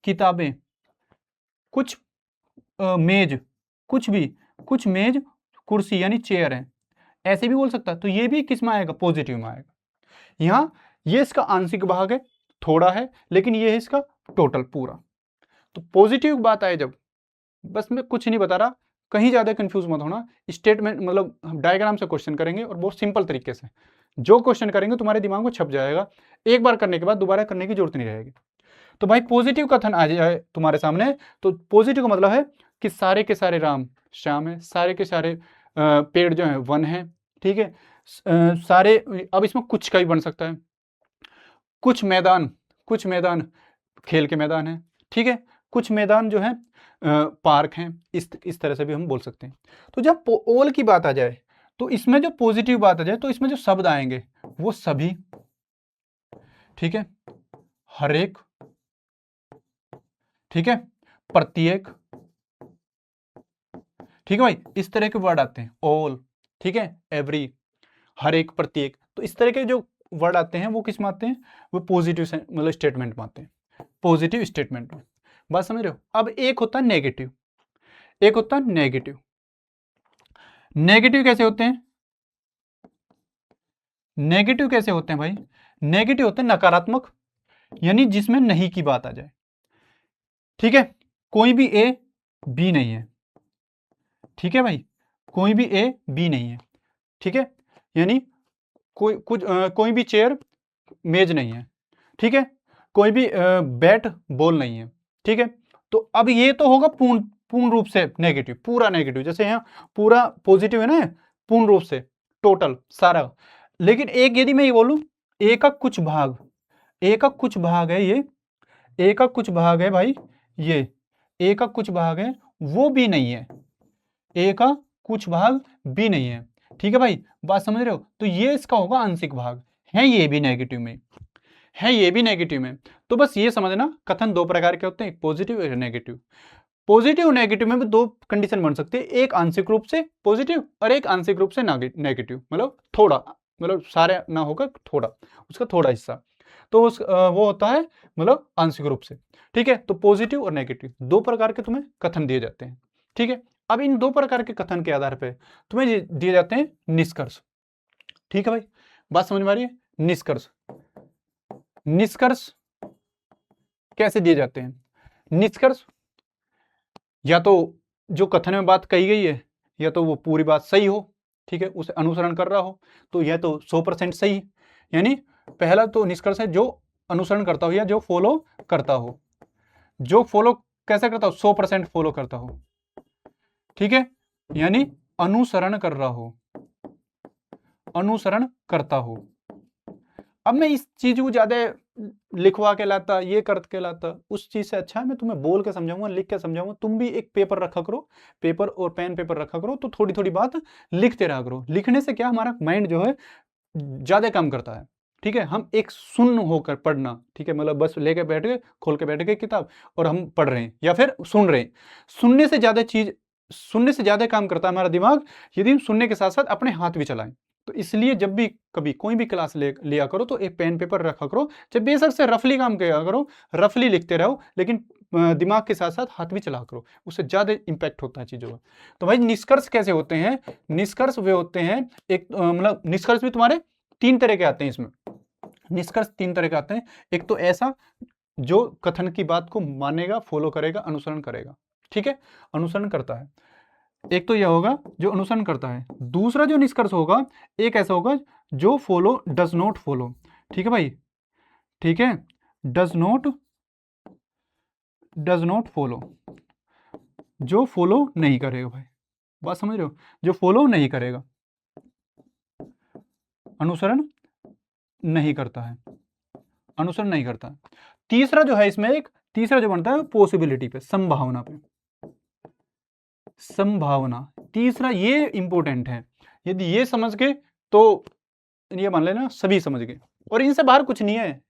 किताबें, कुछ मेज, कुछ भी, कुछ मेज कुर्सी यानी चेयर है, ऐसे भी बोल सकता है। तो ये भी किस में आएगा, पॉजिटिव में आएगा। यहाँ ये इसका आंशिक भाग है, थोड़ा है, लेकिन ये है इसका टोटल पूरा। तो पॉजिटिव बात आए जब, बस मैं कुछ नहीं बता रहा, कहीं ज़्यादा कंफ्यूज मत होना। स्टेटमेंट मतलब हम डायग्राम से क्वेश्चन करेंगे और बहुत सिंपल तरीके से, जो क्वेश्चन करेंगे तुम्हारे दिमाग में छप जाएगा, एक बार करने के बाद दोबारा करने की जरूरत नहीं रहेगी। तो भाई पॉजिटिव कथन आ जाए तुम्हारे सामने, तो पॉजिटिव का मतलब है कि सारे के सारे राम श्याम है, सारे के सारे पेड़ जो है वन है। ठीक है, सारे, अब इसमें कुछ का भी बन सकता है, कुछ मैदान, कुछ मैदान खेल के मैदान है। ठीक है, कुछ मैदान जो है पार्क हैं, इस तरह से भी हम बोल सकते हैं। तो जब ऑल की बात आ जाए, तो इसमें जो पॉजिटिव बात आ जाए, तो इसमें जो शब्द आएंगे वो सभी, ठीक है, हर एक, ठीक है, प्रत्येक, ठीक है भाई, इस तरह के वर्ड आते हैं, ऑल, ठीक है, एवरी, हर एक, प्रत्येक। तो इस तरह के जो वर्ड आते हैं वो किस में आते हैं, वो पॉजिटिव मतलब स्टेटमेंट में आते हैं, पॉजिटिव स्टेटमेंट में। बात समझ रहे हो। अब एक होता है नेगेटिव, एक होता है नेगेटिव। नेगेटिव कैसे होते हैं, नेगेटिव कैसे होते हैं भाई, नेगेटिव होते हैं नकारात्मक, यानी जिसमें नहीं की बात आ जाए। ठीक है, कोई भी ए बी नहीं है, ठीक है भाई, कोई भी ए बी नहीं है, ठीक है, यानी कोई भी चेयर मेज नहीं है, ठीक है, कोई भी बैट बॉल नहीं है। ठीक है, तो अब ये तो होगा पूर्ण रूप से नेगेटिव, पूरा नेगेटिव। जैसे यहाँ पूरा पॉजिटिव है ना, पूर्ण रूप से, टोटल सारा। लेकिन एक यदि मैं ये बोलूं ए का कुछ भाग, ए का कुछ भाग है ये, ए का कुछ भाग है भाई, ये ए का कुछ भाग है, वो भी नहीं है, ए का कुछ भाग भी नहीं है। ठीक है भाई, बात समझ रहे हो? तो ये इसका होगा आंशिक भाग, है ये भी नेगेटिव में, है ये भी नेगेटिव में। तो बस ये समझना कथन दो प्रकार के होते हैं, एक पॉजिटिव एक नेगेटिव। पॉजिटिव और नेगेटिव में भी दो कंडीशन बन सकती है, एक आंशिक रूप से पॉजिटिव और एक आंशिक रूप से नेगेटिव, मतलब थोड़ा, मतलब सारे ना होकर थोड़ा, उसका थोड़ा हिस्सा, तो वो होता है मतलब आंशिक रूप से। ठीक है, तो पॉजिटिव और नेगेटिव दो प्रकार के तुम्हें कथन दिए जाते हैं। ठीक है, अब इन दो प्रकार के कथन के आधार पर तुम्हें दिए जाते हैं निष्कर्ष। ठीक है भाई, बात समझ में आ रही है? निष्कर्ष, निष्कर्ष कैसे दिए जाते हैं? निष्कर्ष या तो जो कथन में बात कही गई है, या तो वो पूरी बात सही हो, ठीक है, उसे अनुसरण कर रहा हो, तो यह तो 100% सही, यानी पहला तो निष्कर्ष है जो अनुसरण करता हो या जो फॉलो करता हो। जो फॉलो कैसे करता हो? 100% फॉलो करता हो। ठीक है, यानी अनुसरण कर रहा हो, अनुसरण करता हो। अब मैं इस चीज को ज्यादा लिखवा के लाता, ये कर के लाता, उस चीज से अच्छा है मैं तुम्हें बोल के समझाऊंगा, लिख के समझाऊंगा। तुम भी एक पेपर रखा करो, पेपर और पेन पेपर रखा करो, तो थोड़ी थोड़ी बात लिखते रहा करो। लिखने से क्या, हमारा माइंड जो है ज्यादा काम करता है। ठीक है, हम एक सुन्न होकर पढ़ना, ठीक है, मतलब बस लेके बैठ गए, खोल के बैठ गए किताब और हम पढ़ रहे हैं या फिर सुन रहे हैं। सुनने से ज्यादा चीज, सुनने से ज्यादा काम करता है हमारा दिमाग यदि हम सुनने के साथ साथ अपने हाथ भी चलाएं। तो इसलिए जब भी कभी कोई भी क्लास लिया करो तो एक पेन पेपर रखा करो, जब बेशक से रफली काम किया करो, रफली लिखते रहो, लेकिन दिमाग के साथ साथ हाथ भी चला करो, उससे ज्यादा इंपैक्ट होता है चीजों का। तो भाई निष्कर्ष कैसे होते हैं? निष्कर्ष वे होते हैं, एक मतलब निष्कर्ष भी तुम्हारे तीन तरह के आते हैं इसमें। निष्कर्ष तीन तरह के आते हैं। एक तो ऐसा जो कथन की बात को मानेगा, फॉलो करेगा, अनुसरण करेगा, ठीक है, अनुसरण करता है। एक तो यह होगा जो अनुसरण करता है। दूसरा जो निष्कर्ष होगा, एक ऐसा होगा जो फॉलो डज नॉट फॉलो। ठीक है भाई, ठीक है, डज नॉट फॉलो, जो फॉलो नहीं करेगा। भाई बात समझ रहे हो? जो फॉलो नहीं करेगा, अनुसरण नहीं करता है, अनुसरण नहीं करता। तीसरा जो है इसमें, एक तीसरा जो बनता है पॉसिबिलिटी पे, संभावना पे, संभावना। तीसरा ये इंपॉर्टेंट है, यदि ये समझ गए तो ये मान लेना सभी समझ गए, और इनसे बाहर कुछ नहीं है।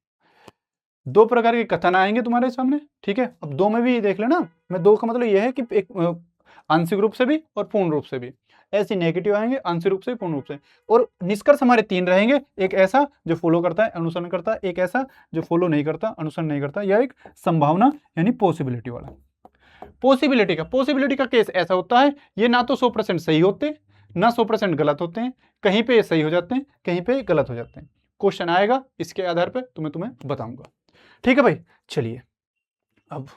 दो प्रकार के कथन आएंगे तुम्हारे सामने, ठीक है, अब दो में भी देख लेना। मैं दो का मतलब यह है कि एक आंशिक रूप से भी और पूर्ण रूप से भी, ऐसे नेगेटिव आएंगे, आंशिक रूप से, पूर्ण रूप से। और निष्कर्ष हमारे तीन रहेंगे, एक ऐसा जो फॉलो करता है, अनुसरण करता है, एक ऐसा जो फॉलो नहीं करता, अनुसरण नहीं करता, या एक संभावना यानी पॉसिबिलिटी वाला। पॉसिबिलिटी का केस ऐसा होता है, ये ना तो 100% सही होते, ना 100% गलत होते हैं, कहीं पे सही हो जाते हैं, कहीं पे गलत हो जाते हैं। क्वेश्चन आएगा इसके आधार पर तुम्हें बताऊंगा। ठीक है भाई, चलिए अब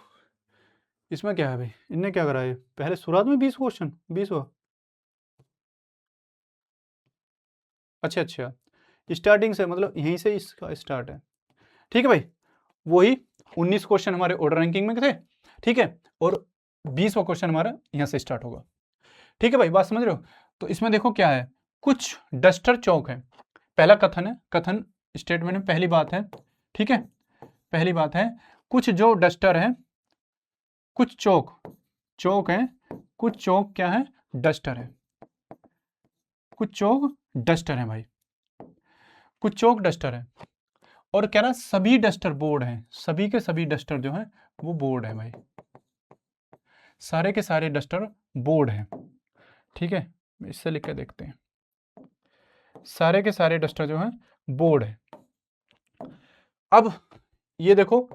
इसमें क्या है भाई, इनने क्या करा है, पहले शुरुआत में 20 क्वेश्चन, 20 हुआ। अच्छा अच्छा, स्टार्टिंग से मतलब यहीं से इसका स्टार्ट है। ठीक है भाई, वही 19 क्वेश्चन हमारे ऑर्डर रैंकिंग में थे, ठीक है, और 20वां क्वेश्चन हमारा यहाँ से स्टार्ट होगा। ठीक है भाई, बात समझ रहे हो? तो इसमें देखो क्या है, कुछ डस्टर चौक है, पहला कथन है, कथन स्टेटमेंट में पहली बात है, ठीक है, पहली बात है, कुछ जो डस्टर है, कुछ चौक है, कुछ चौक क्या है, डस्टर है, कुछ चौक डस्टर है भाई, कुछ चौक डस्टर है। और कह रहा सभी डस्टर बोर्ड हैं, सभी के सभी डस्टर जो हैं वो बोर्ड है भाई, सारे के सारे डस्टर बोर्ड हैं। ठीक है, इससे लिख के देखते हैं, सारे के सारे डस्टर जो हैं बोर्ड है। अब ये देखो,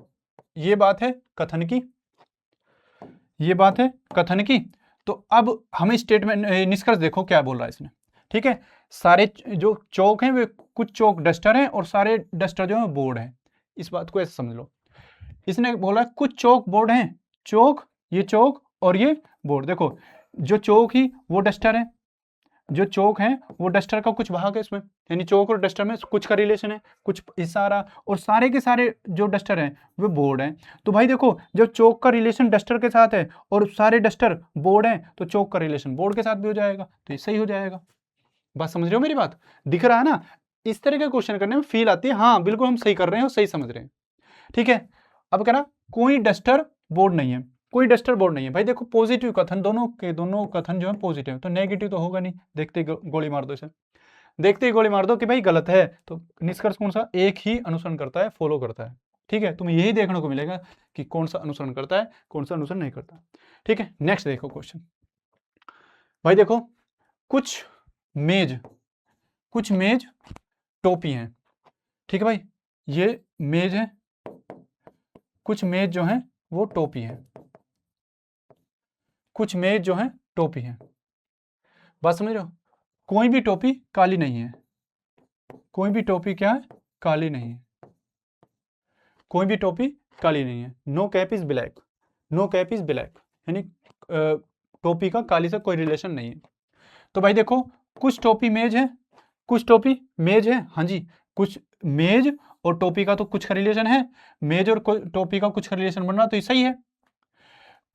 ये बात है कथन की, ये बात है कथन की। तो अब हमें स्टेटमेंट निष्कर्ष देखो क्या बोल रहा है इसने। ठीक है, सारे जो चौक हैं वे कुछ चौक डस्टर हैं और सारे डस्टर जो है बोर्ड हैं। इस बात को ऐसे समझ लो, इसने बोला कुछ चौक बोर्ड हैं, चौक, ये चौक और ये बोर्ड। देखो जो चौक ही वो डस्टर है, जो चौक है वो डस्टर का कुछ भाग है इसमें, यानी चौक और डस्टर में कुछ का रिलेशन है, कुछ इशारा, और सारे के सारे जो डस्टर हैं वो बोर्ड हैं। तो भाई देखो, जब चौक का रिलेशन डस्टर के साथ है और सारे डस्टर बोर्ड हैं, तो चौक का रिलेशन बोर्ड के साथ भी हो जाएगा, तो ये सही हो जाएगा। बात समझ रहे हो मेरी बात? दिख रहा है ना? इस तरह के क्वेश्चन करने में फील आती है, हाँ बिल्कुल हम सही कर रहे हैं और सही समझ रहे हैं। ठीक है, अब कह रहा कोई डस्टर बोर्ड नहीं है, कोई डस्टर बोर्ड नहीं है। भाई देखो पॉजिटिव कथन, दोनों कथन जो है पॉजिटिव है, तो नेगेटिव तो होगा नहीं। देखते ही गोली मार दो इसे, देखते ही गोली मार दो कि भाई गलत है। तो निष्कर्ष कौन सा? एक ही अनुसरण करता है, फॉलो करता है। ठीक है, तुम्हें यही देखने को मिलेगा कि कौन सा अनुसरण करता है, कौन सा अनुसरण नहीं करता। ठीक है, नेक्स्ट देखो क्वेश्चन। भाई देखो कुछ मेज टोपी हैं। ठीक है भाई, ये मेज है, कुछ मेज जो है वो टोपी है, कुछ मेज जो है टोपी है। बात समझ रहे हो? कोई भी टोपी काली नहीं है, कोई भी टोपी क्या है? काली नहीं है, कोई भी टोपी काली नहीं है। No cap is black, no cap is black, यानी टोपी का काली से कोई रिलेशन नहीं है। तो भाई देखो कुछ टोपी मेज है, कुछ टोपी मेज है, हाँ जी, कुछ मेज और टोपी का तो कुछ का रिलेशन है, मेज और टोपी का कुछ का रिलेशन बन रहा, तो ये सही है।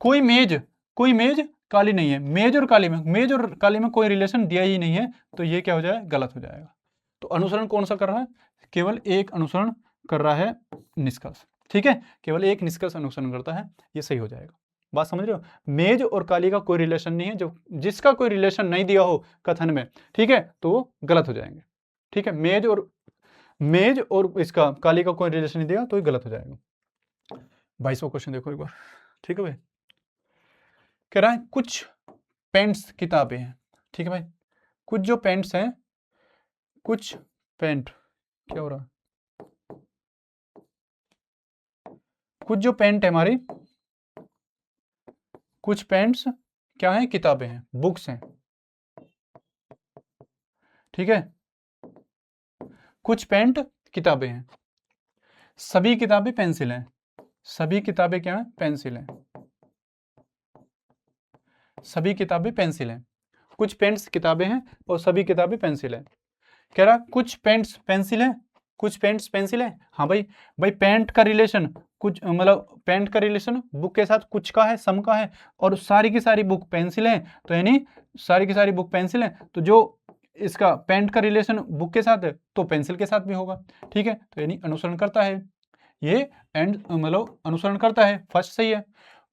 कोई मेज काली नहीं है, मेज और काली में कोई रिलेशन दिया ही नहीं है, तो ये क्या हो जाएगा? गलत हो जाएगा। तो अनुसरण कौन सा कर रहा है? केवल एक अनुसरण कर रहा है, निष्कर्ष। ठीक है, केवल एक निष्कर्ष अनुसरण करता है, ये सही हो जाएगा। बात समझ रहे हो? मेज और काली का कोई रिलेशन नहीं है, जो जिसका कोई रिलेशन नहीं दिया हो कथन में, ठीक है, तो वो गलत हो जाएंगे। ठीक है, मेज और इसका काली का कोई रिलेशन नहीं दिया तो ये गलत हो जाएगा। 22वां क्वेश्चन देखो एक बार। ठीक है भाई, कह रहा है कुछ पेंट्स किताबें हैं। ठीक है भाई, कुछ जो पेंट्स हैं, कुछ पेंट, क्या हो रहा है? कुछ जो पेंट है हमारी, कुछ पेंट्स क्या है? किताबें हैं, बुक्स हैं। ठीक है, कुछ पेंट किताबें हैं, सभी किताबें पेंसिल हैं, सभी किताबें क्या है? पेंसिल हैं, सभी किताबें पेंसिल हैं। कुछ पेंट्स किताबें हैं और सभी किताबें पेंसिल हैं। कह रहा कुछ पेंट्स पेंसिल है, कुछ पेंट्स पेंसिल है। हाँ भाई, पेंट का रिलेशन कुछ, मतलब पेंट का रिलेशन बुक के साथ कुछ का है, सम का है, और सारी की सारी बुक पेंसिल है, तो यानी सारी की सारी बुक पेंसिल है, तो जो इसका पेंट का रिलेशन बुक के साथ है तो पेंसिल के साथ भी होगा। ठीक है, तो यानी अनुसरण करता है ये, एंड मतलब अनुसरण करता है, फर्स्ट सही है।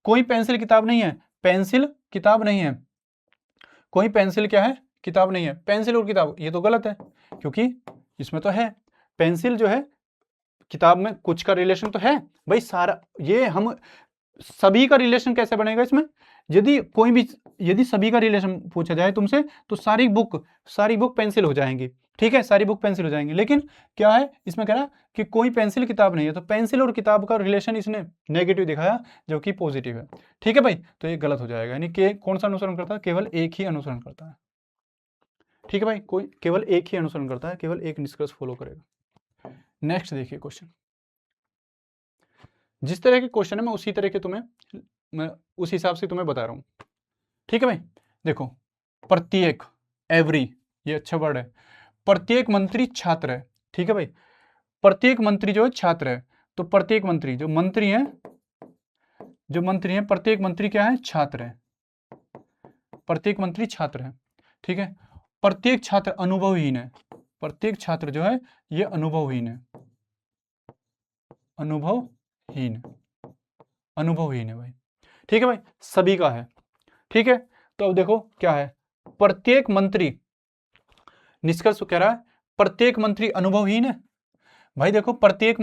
कोई पेंसिल किताब नहीं है, पेंसिल किताब नहीं है, कोई पेंसिल क्या है? किताब नहीं है। पेंसिल और किताब, ये तो गलत है, क्योंकि इसमें तो है पेंसिल जो है किताब में कुछ का रिलेशन तो है भाई, सारा ये हम सभी का रिलेशन कैसे बनेगा इसमें? यदि सभी का रिलेशन पूछा जाए तुमसे तो सारी बुक पेंसिल हो जाएंगी। ठीक है, सारी बुक पेंसिल हो जाएंगी, लेकिन क्या है इसमें कह रहा है कि कोई पेंसिल किताब नहीं है, तो पेंसिल और किताब का रिलेशन इसने नेगेटिव दिखाया, जो कि पॉजिटिव है। ठीक है भाई, तो ये गलत हो जाएगा, यानी कि कौन सा अनुसरण करता है? केवल एक ही अनुसरण करता है। ठीक है भाई, कोई केवल एक ही अनुसरण करता है, केवल एक निष्कर्ष फॉलो करेगा। नेक्स्ट देखिए क्वेश्चन। जिस तरह के क्वेश्चन है मैं उसी तरह के मैं उस हिसाब से तुम्हें बता रहा हूं। ठीक है भाई, देखो प्रत्येक, एवरी, ये अच्छा वर्ड है। प्रत्येक मंत्री छात्र है। ठीक है भाई, प्रत्येक मंत्री जो है छात्र है, तो प्रत्येक मंत्री जो मंत्री है, प्रत्येक मंत्री क्या है? छात्र है, प्रत्येक मंत्री छात्र है। ठीक है, प्रत्येक छात्र अनुभवहीन है, प्रत्येक छात्र जो है ये अनुभवहीन है, अनुभवहीन है भाई। ठीक है भाई, सभी का है। ठीक है, तो अब देखो क्या है, प्रत्येक मंत्री, निष्कर्ष कह रहा है प्रत्येक मंत्री अनुभवहीन है। भाई देखो प्रत्येक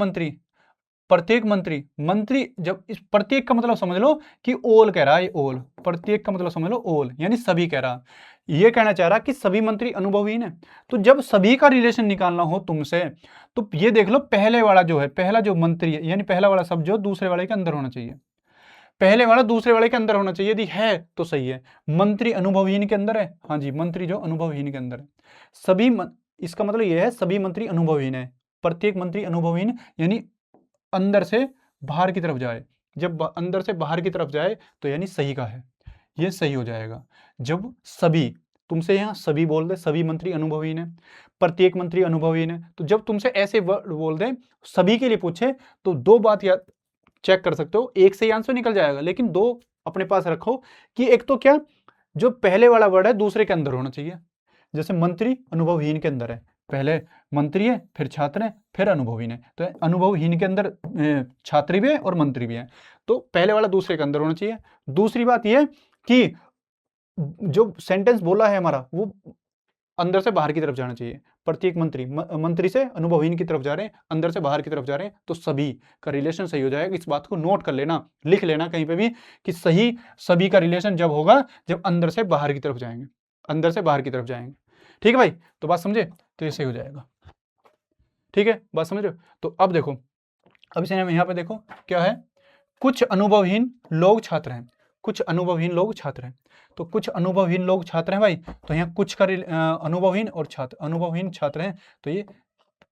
मंत्री जब इस प्रत्येक का मतलब समझ लो कि ओल कह रहा है, ओल, प्रत्येक का मतलब समझ लो ओल, यानी सभी कह रहा, ये कहना चाह रहा कि सभी मंत्री अनुभवहीन है। तो जब सभी का रिलेशन निकालना हो तुमसे, तो ये देख लो पहले वाला जो है, पहला जो मंत्री है, यानी पहला वाला शब्द जो दूसरे वाले के अंदर होना चाहिए, पहले वाला दूसरे वाले के अंदर होना चाहिए, यदि है तो सही है। मंत्री अनुभवहीन के अंदर है, हाँ जी, मंत्री जो अनुभवहीन के अंदर है, इसका मतलब यह है सभी मंत्री अनुभवहीन है। प्रत्येक मंत्री अनुभवहीन यानी अंदर से बाहर की तरफ जाए, जब अंदर से बाहर की तरफ जाए तो यानी सही का है, ये सही हो जाएगा। जब सभी, तुमसे यहाँ सभी बोल दे, सभी मंत्री अनुभवहीन है, प्रत्येक मंत्री अनुभवहीन है, तो जब तुमसे ऐसे वर्ड बोल दे, सभी के लिए पूछे, तो दो बात याद चेक कर सकते हो, एक से ही आंसर निकल जाएगा, लेकिन दो अपने पास रखो कि एक तो क्या, जो पहले वाला वर्ड है दूसरे के अंदर होना चाहिए, जैसे मंत्री अनुभवहीन के अंदर है, पहले मंत्री है, फिर छात्र है, फिर अनुभवहीन है। तो अनुभवहीन के अंदर छात्र भी है और मंत्री भी है, तो पहले वाला दूसरे के अंदर होना चाहिए। दूसरी बात यह कि जो सेंटेंस बोला है हमारा वो अंदर से बाहर की तरफ जाना चाहिए। प्रत्येक मंत्री से अनुभवहीन की तरफ जा रहे हैं, अंदर से बाहर की तरफ जा रहे हैं, तो सभी का रिलेशन सही हो जाएगा। इस बात को नोट कर लेना, लिख लेना कहीं पे भी कि सही सभी का रिलेशन जब होगा जब अंदर से बाहर की तरफ जाएंगे, अंदर से बाहर की तरफ जाएंगे। ठीक है भाई, तो बात समझे, तो ये सही हो जाएगा। ठीक है, बात समझ रहे हो। तो अब देखो, अब इसे यहाँ पे देखो क्या है, कुछ अनुभवहीन लोग छात्र हैं, कुछ अनुभवहीन लोग छात्र हैं। तो कुछ अनुभवहीन लोग छात्र हैं भाई, तो यहाँ कुछ का अनुभवहीन और छात्र, अनुभवहीन छात्र हैं, तो ये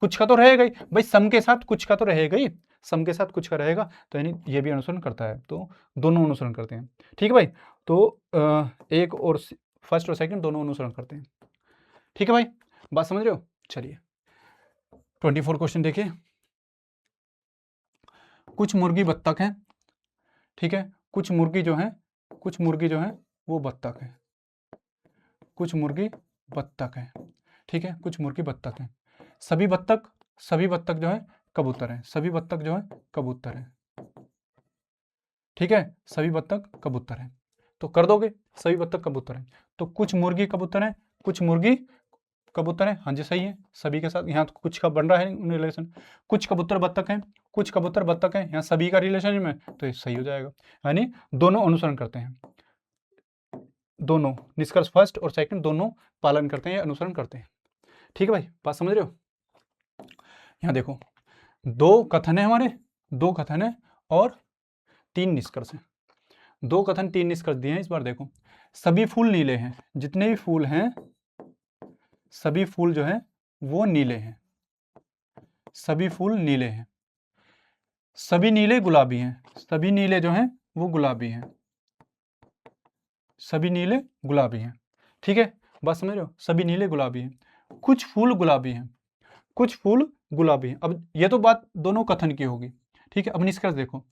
कुछ का तो रहेगा ही भाई, सम के साथ कुछ का तो रहेगा ही, सम के साथ कुछ का रहेगा, तो यानी ये भी अनुसरण करता है, तो दोनों अनुसरण करते हैं। ठीक है भाई, तो एक और फर्स्ट और सेकंड दोनों अनुसरण करते हैं। ठीक है भाई, बात समझ रहे हो। चलिए 24 क्वेश्चन देखिए। कुछ मुर्गी बत्तख हैं, ठीक है, कुछ मुर्गी जो है वो बत्तख है, कुछ मुर्गी बत्तख है, ठीक है, कुछ मुर्गी बत्तख है। सभी बत्तख जो है कबूतर है, सभी बत्तख जो है कबूतर है, ठीक है, सभी बत्तख कबूतर है। तो कर दोगे, सभी बत्तख कबूतर है, तो कुछ मुर्गी कबूतर है, कुछ मुर्गी कबूतर है, हाँ जी सही है, सभी के साथ यहाँ कुछ का बन रहा है रिलेशन। कुछ कबूतर बत्तख है, कुछ कबूतर बत्तख है, यहाँ सभी का रिलेशन में, तो ये सही हो जाएगा, यानी दोनों अनुसरण करते हैं, दोनों निष्कर्ष फर्स्ट और सेकंड दोनों पालन करते हैं या अनुसरण करते हैं। ठीक है भाई, बात समझ रहे हो। यहाँ देखो, दो कथन है हमारे, दो कथन है और 3 निष्कर्ष है, 2 कथन 3 निष्कर्ष दिए हैं। इस बार देखो, सभी फूल नीले हैं, जितने भी फूल हैं सभी फूल जो है वो नीले हैं, सभी फूल नीले हैं, सभी नीले गुलाबी हैं, सभी नीले जो हैं वो गुलाबी हैं, सभी नीले गुलाबी हैं। ठीक है, बात समझ रहे हो, सभी नीले गुलाबी हैं। कुछ फूल गुलाबी हैं, कुछ फूल गुलाबी हैं। अब ये तो बात दोनों कथन की होगी, ठीक है। अब निष्कर्ष देखो,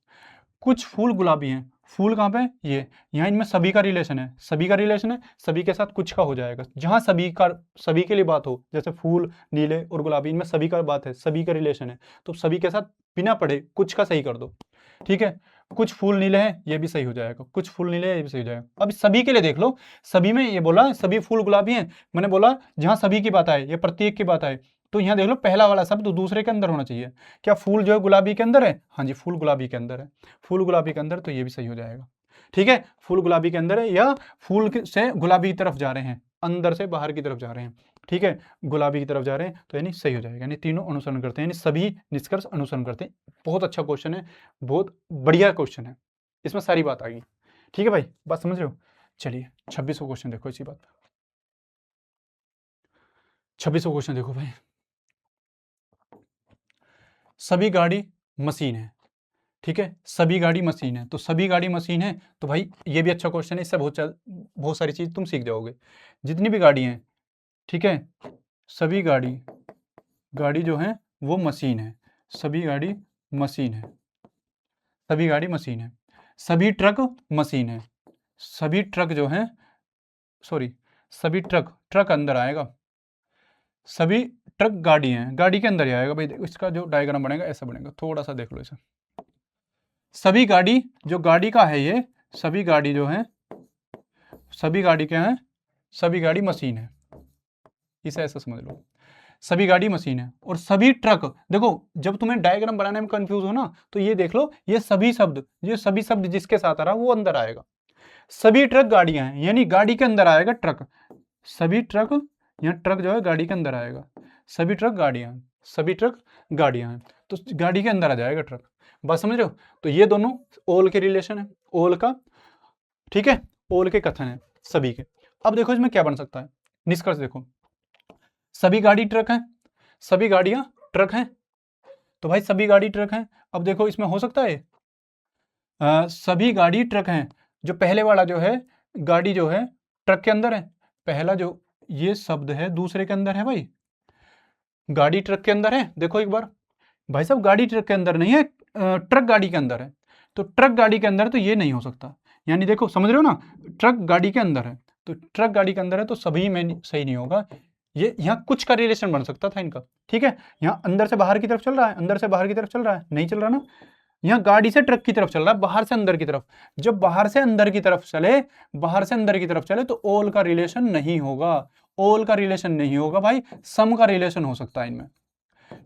कुछ फूल गुलाबी हैं, फूल कहाँ पे, ये यहाँ इनमें सभी का रिलेशन है, सभी का रिलेशन है, सभी के साथ कुछ का हो जाएगा। जहाँ सभी के लिए बात हो, जैसे फूल नीले और गुलाबी, इनमें सभी का बात है, सभी का रिलेशन है, तो सभी के साथ बिना पढ़े कुछ का सही कर दो। ठीक है, कुछ फूल नीले हैं, ये भी सही हो जाएगा, कुछ फूल नीले हैं, ये भी सही हो जाएगा। अब सभी के लिए देख लो, सभी में ये बोला सभी फूल गुलाबी हैं, मैंने बोला जहाँ सभी की बात आए, ये प्रत्येक की बात आए, तो यहाँ देख लो पहला वाला शब्द दूसरे के अंदर होना चाहिए। क्या फूल जो है गुलाबी के अंदर है, हाँ जी फूल गुलाबी के अंदर है, फूल गुलाबी के अंदर, तो ये भी सही हो जाएगा। ठीक है, फूल गुलाबी के अंदर है, या फूल से गुलाबी की तरफ जा रहे हैं, अंदर से बाहर की तरफ जा रहे हैं, ठीक है, गुलाबी की तरफ जा रहे हैं, तो यानी सही हो जाएगा, यानी तीनों अनुसरण करते हैं, यानी सभी निष्कर्ष अनुसरण करते हैं। बहुत अच्छा क्वेश्चन है, बहुत बढ़िया क्वेश्चन है, इसमें सारी बात आ गई। ठीक है भाई, बात समझ रहे हो। चलिए 26वां क्वेश्चन देखो, इसी बात 26वां क्वेश्चन देखो भाई, सभी गाड़ी मशीन है, ठीक है, सभी गाड़ी मशीन है, तो सभी गाड़ी मशीन है, तो भाई ये भी अच्छा क्वेश्चन है, इससे बहुत सारी चीज तुम सीख जाओगे। जितनी भी गाड़ी हैं, ठीक है, सभी गाड़ी जो है वो मशीन है, सभी गाड़ी मशीन है, सभी गाड़ी मशीन है। सभी ट्रक मशीन है, सभी ट्रक जो है, सॉरी सभी ट्रक अंदर आएगा, सभी ट्रक गाड़ी हैं, गाड़ी के अंदर ही आएगा भाई। इसका जो डायग्राम बनेगा ऐसा बनेगा, थोड़ा सा देख लो इसे। सभी गाड़ी, जो गाड़ी का है ये, सभी गाड़ी जो है, सभी गाड़ी क्या है, सभी गाड़ी मशीन है, इसे ऐसा समझ लो, सभी गाड़ी मशीन है। और सभी ट्रक, देखो जब तुम्हें डायग्राम बनाने में कंफ्यूज हो ना, तो ये देख लो, ये सभी शब्द जिसके साथ आ रहा वो अंदर आएगा। सभी ट्रक गाड़ियां हैं, यानी गाड़ी के अंदर आएगा ट्रक, सभी ट्रक, यहाँ ट्रक जो है गाड़ी के अंदर आएगा, सभी ट्रक गाड़ियां, सभी ट्रक गाड़ियां हैं, तो गाड़ी के अंदर आ जाएगा ट्रक। बात समझ रहे हो, तो ये दोनों ओल के रिलेशन है, ओल का, ठीक है, ओल के कथन है सभी के। अब देखो इसमें क्या बन सकता है, निष्कर्ष देखो, सभी गाड़ी ट्रक हैं, सभी गाड़ियां ट्रक हैं, तो भाई सभी गाड़ी ट्रक हैं। अब देखो इसमें हो सकता है सभी गाड़ी ट्रक हैं, जो पहले वाला जो है गाड़ी जो है ट्रक के अंदर है, पहला जो ये शब्द है दूसरे के अंदर है भाई, गाड़ी ट्रक के अंदर है। देखो एक बार भाई साहब, गाड़ी ट्रक के अंदर नहीं है, ट्रक गाड़ी के अंदर है, तो ट्रक गाड़ी के अंदर तो ये नहीं हो सकता, यानी देखो समझ रहे हो ना, ट्रक गाड़ी के अंदर है, तो ट्रक गाड़ी के अंदर है तो सभी में सही नहीं होगा। ये यहाँ कुछ का रिलेशन बन सकता था इनका, ठीक है। यहाँ अंदर से बाहर की तरफ चल रहा है, अंदर से बाहर की तरफ चल रहा है, नहीं चल रहा ना। यहाँ गाड़ी से ट्रक की तरफ चल रहा है, बाहर से अंदर की तरफ। जब बाहर से अंदर की तरफ चले, बाहर से अंदर की तरफ चले तो ऑल का रिलेशन नहीं होगा, ऑल का रिलेशन नहीं होगा भाई, सम का रिलेशन हो सकता है इनमें,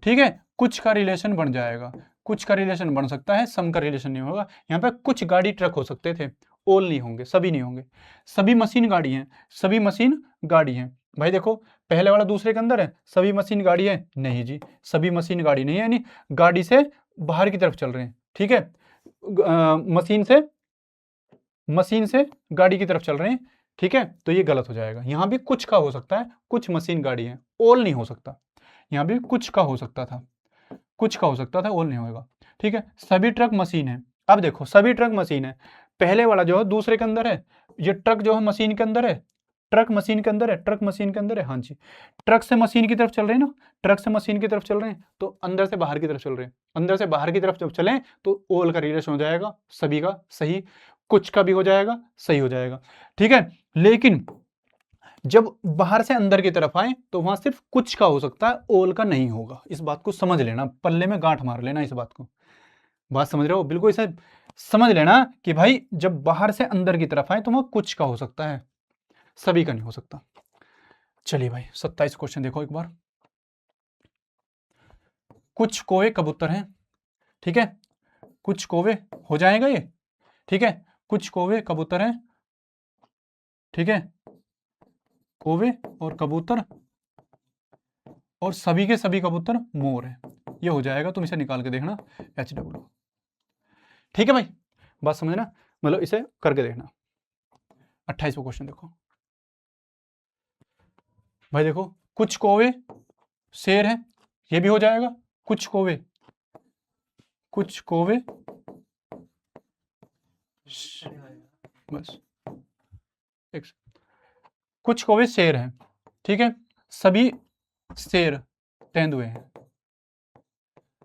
ठीक है। कुछ का रिलेशन बन जाएगा, कुछ का रिलेशन बन सकता है, सम का रिलेशन नहीं होगा। यहाँ पे कुछ गाड़ी ट्रक हो सकते थे, ऑल नहीं होंगे, सभी नहीं होंगे। सभी मशीन गाड़ी हैं, सभी मशीन गाड़ी हैं। भाई देखो पहले वाला दूसरे के अंदर है, सभी मशीन गाड़ी है, नहीं जी, सभी मशीन गाड़ी नहीं है, यानी गाड़ी से बाहर की तरफ चल रहे हैं, ठीक है। मशीन से गाड़ी की तरफ चल रहे हैं, ठीक है। तो ये गलत हो जाएगा। यहाँ भी कुछ का हो सकता है, कुछ मशीन गाड़ी है, ऑल नहीं हो सकता। यहाँ भी कुछ का हो सकता था, कुछ का हो सकता था, ऑल नहीं होगा, ठीक है। सभी ट्रक मशीन है, अब देखो सभी ट्रक मशीन है, पहले वाला जो है दूसरे के अंदर है, ये ट्रक जो है मशीन के अंदर है, ट्रक मशीन के अंदर है, ट्रक मशीन के अंदर है, हाँ जी। ट्रक से मशीन की तरफ चल रहे हैं ना, ट्रक से मशीन की तरफ चल रहे हैं तो अंदर से बाहर की तरफ चल रहे हैं, अंदर से बाहर की तरफ जब चलें तो ऑल का रिलेशन हो जाएगा, सभी का सही, कुछ का भी हो जाएगा, सही हो जाएगा, ठीक है। लेकिन जब बाहर से अंदर की तरफ आए तो वहां सिर्फ कुछ का हो सकता है, ऑल का नहीं होगा। इस बात को समझ लेना, पल्ले में गांठ मार लेना इस बात को, बात समझ रहे हो, बिल्कुल इसे समझ लेना कि भाई जब बाहर से अंदर की तरफ आए तो वहां कुछ का हो सकता है, सभी का नहीं हो सकता। चलिए भाई 27 क्वेश्चन देखो एक बार। कुछ कौवे कबूतर हैं, ठीक है, कुछ कौवे हो जाएगा ये, ठीक है। कुछ कौवे कबूतर हैं, ठीक है, कौवे और कबूतर और सभी के सभी कबूतर मोर है, ये हो जाएगा। तुम इसे निकाल के देखना HW, ठीक है भाई, बात समझना, मतलब इसे करके देखना। 28वां क्वेश्चन देखो भाई, देखो कुछ कौवे शेर है, ये भी हो जाएगा। कुछ कौवे बस कुछ कौवे शेर हैं, ठीक है, सभी शेर तेंदुए हैं,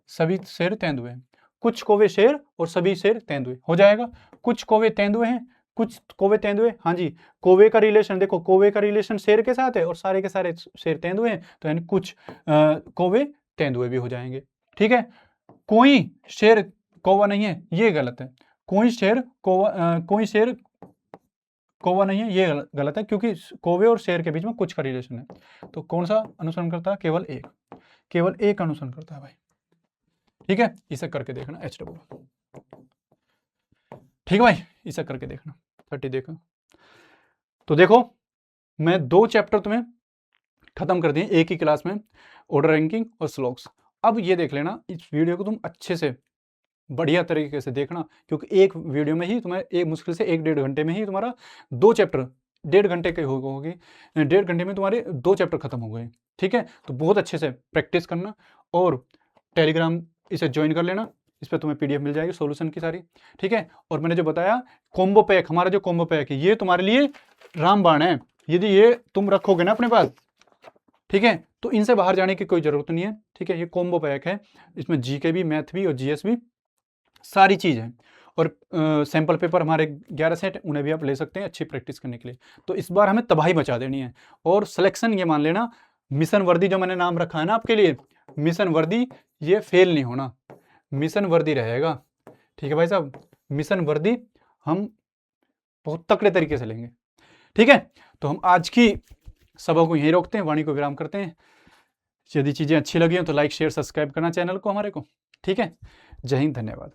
सभी शेर तेंदुए हैं। कुछ कौवे शेर और सभी शेर तेंदुए हो जाएगा। कुछ कौवे तेंदुए हैं, कुछ कौवे तेंदुए, हाँ जी। कौवे का रिलेशन देखो, कौवे का रिलेशन शेर के साथ है और सारे के सारे शेर तेंदुए हैं, तो यानी कुछ कौवे तेंदुए भी हो जाएंगे, ठीक है। कोई शेर कौवा नहीं है, ये गलत है। कोई शेर कौवा नहीं है, ये गलत है, क्योंकि कौवे और शेर के बीच में कुछ का रिलेशन है। तो कौन सा अनुसरण करता है? केवल एक अनुसरण करता है भाई, ठीक है। इसे करके देखना HW, ठीक है भाई, इसे करके देखना। 30 देखो, तो देखो मैं 2 चैप्टर तुम्हें खत्म कर दिए एक ही क्लास में, ऑर्डर रैंकिंग और स्लॉग्स। अब ये देख लेना, इस वीडियो को तुम अच्छे से बढ़िया तरीके से देखना, क्योंकि एक वीडियो में ही तुम्हें एक मुश्किल से 1-1.5 घंटे में ही तुम्हारा 2 चैप्टर 1.5 घंटे के होगी, 1.5 घंटे में तुम्हारे 2 चैप्टर खत्म हो गए, ठीक है। तो बहुत अच्छे से प्रैक्टिस करना और टेलीग्राम इसे ज्वाइन कर लेना, इस पर तुम्हें PDF मिल जाएगी सॉल्यूशन की सारी, ठीक है। और मैंने जो बताया कॉम्बो पैक, हमारा जो कॉम्बो पैक है ये तुम्हारे लिए रामबाण है। यदि ये तुम रखोगे ना अपने पास, ठीक है, तो इनसे बाहर जाने की कोई जरूरत नहीं है, ठीक है। ये कॉम्बो पैक है, इसमें GK भी, मैथ भी और GS भी, सारी चीज़ है। और सैंपल पेपर हमारे 11 सेट, उन्हें भी आप ले सकते हैं अच्छी प्रैक्टिस करने के लिए। तो इस बार हमें तबाही मचा देनी है। और सिलेक्शन ये मान लेना, मिशन वर्दी जो मैंने नाम रखा है ना आपके लिए, मिशन वर्दी, ये फेल नहीं होना, मिशन वर्दी रहेगा, ठीक है भाई साहब। मिशन वर्दी हम बहुत तकड़े तरीके से लेंगे, ठीक है। तो हम आज की सभा को यहीं रोकते हैं, वाणी को विराम करते हैं। यदि चीज़ें अच्छी लगी हो तो लाइक शेयर सब्सक्राइब करना चैनल को हमारे को, ठीक है। जय हिंद, धन्यवाद।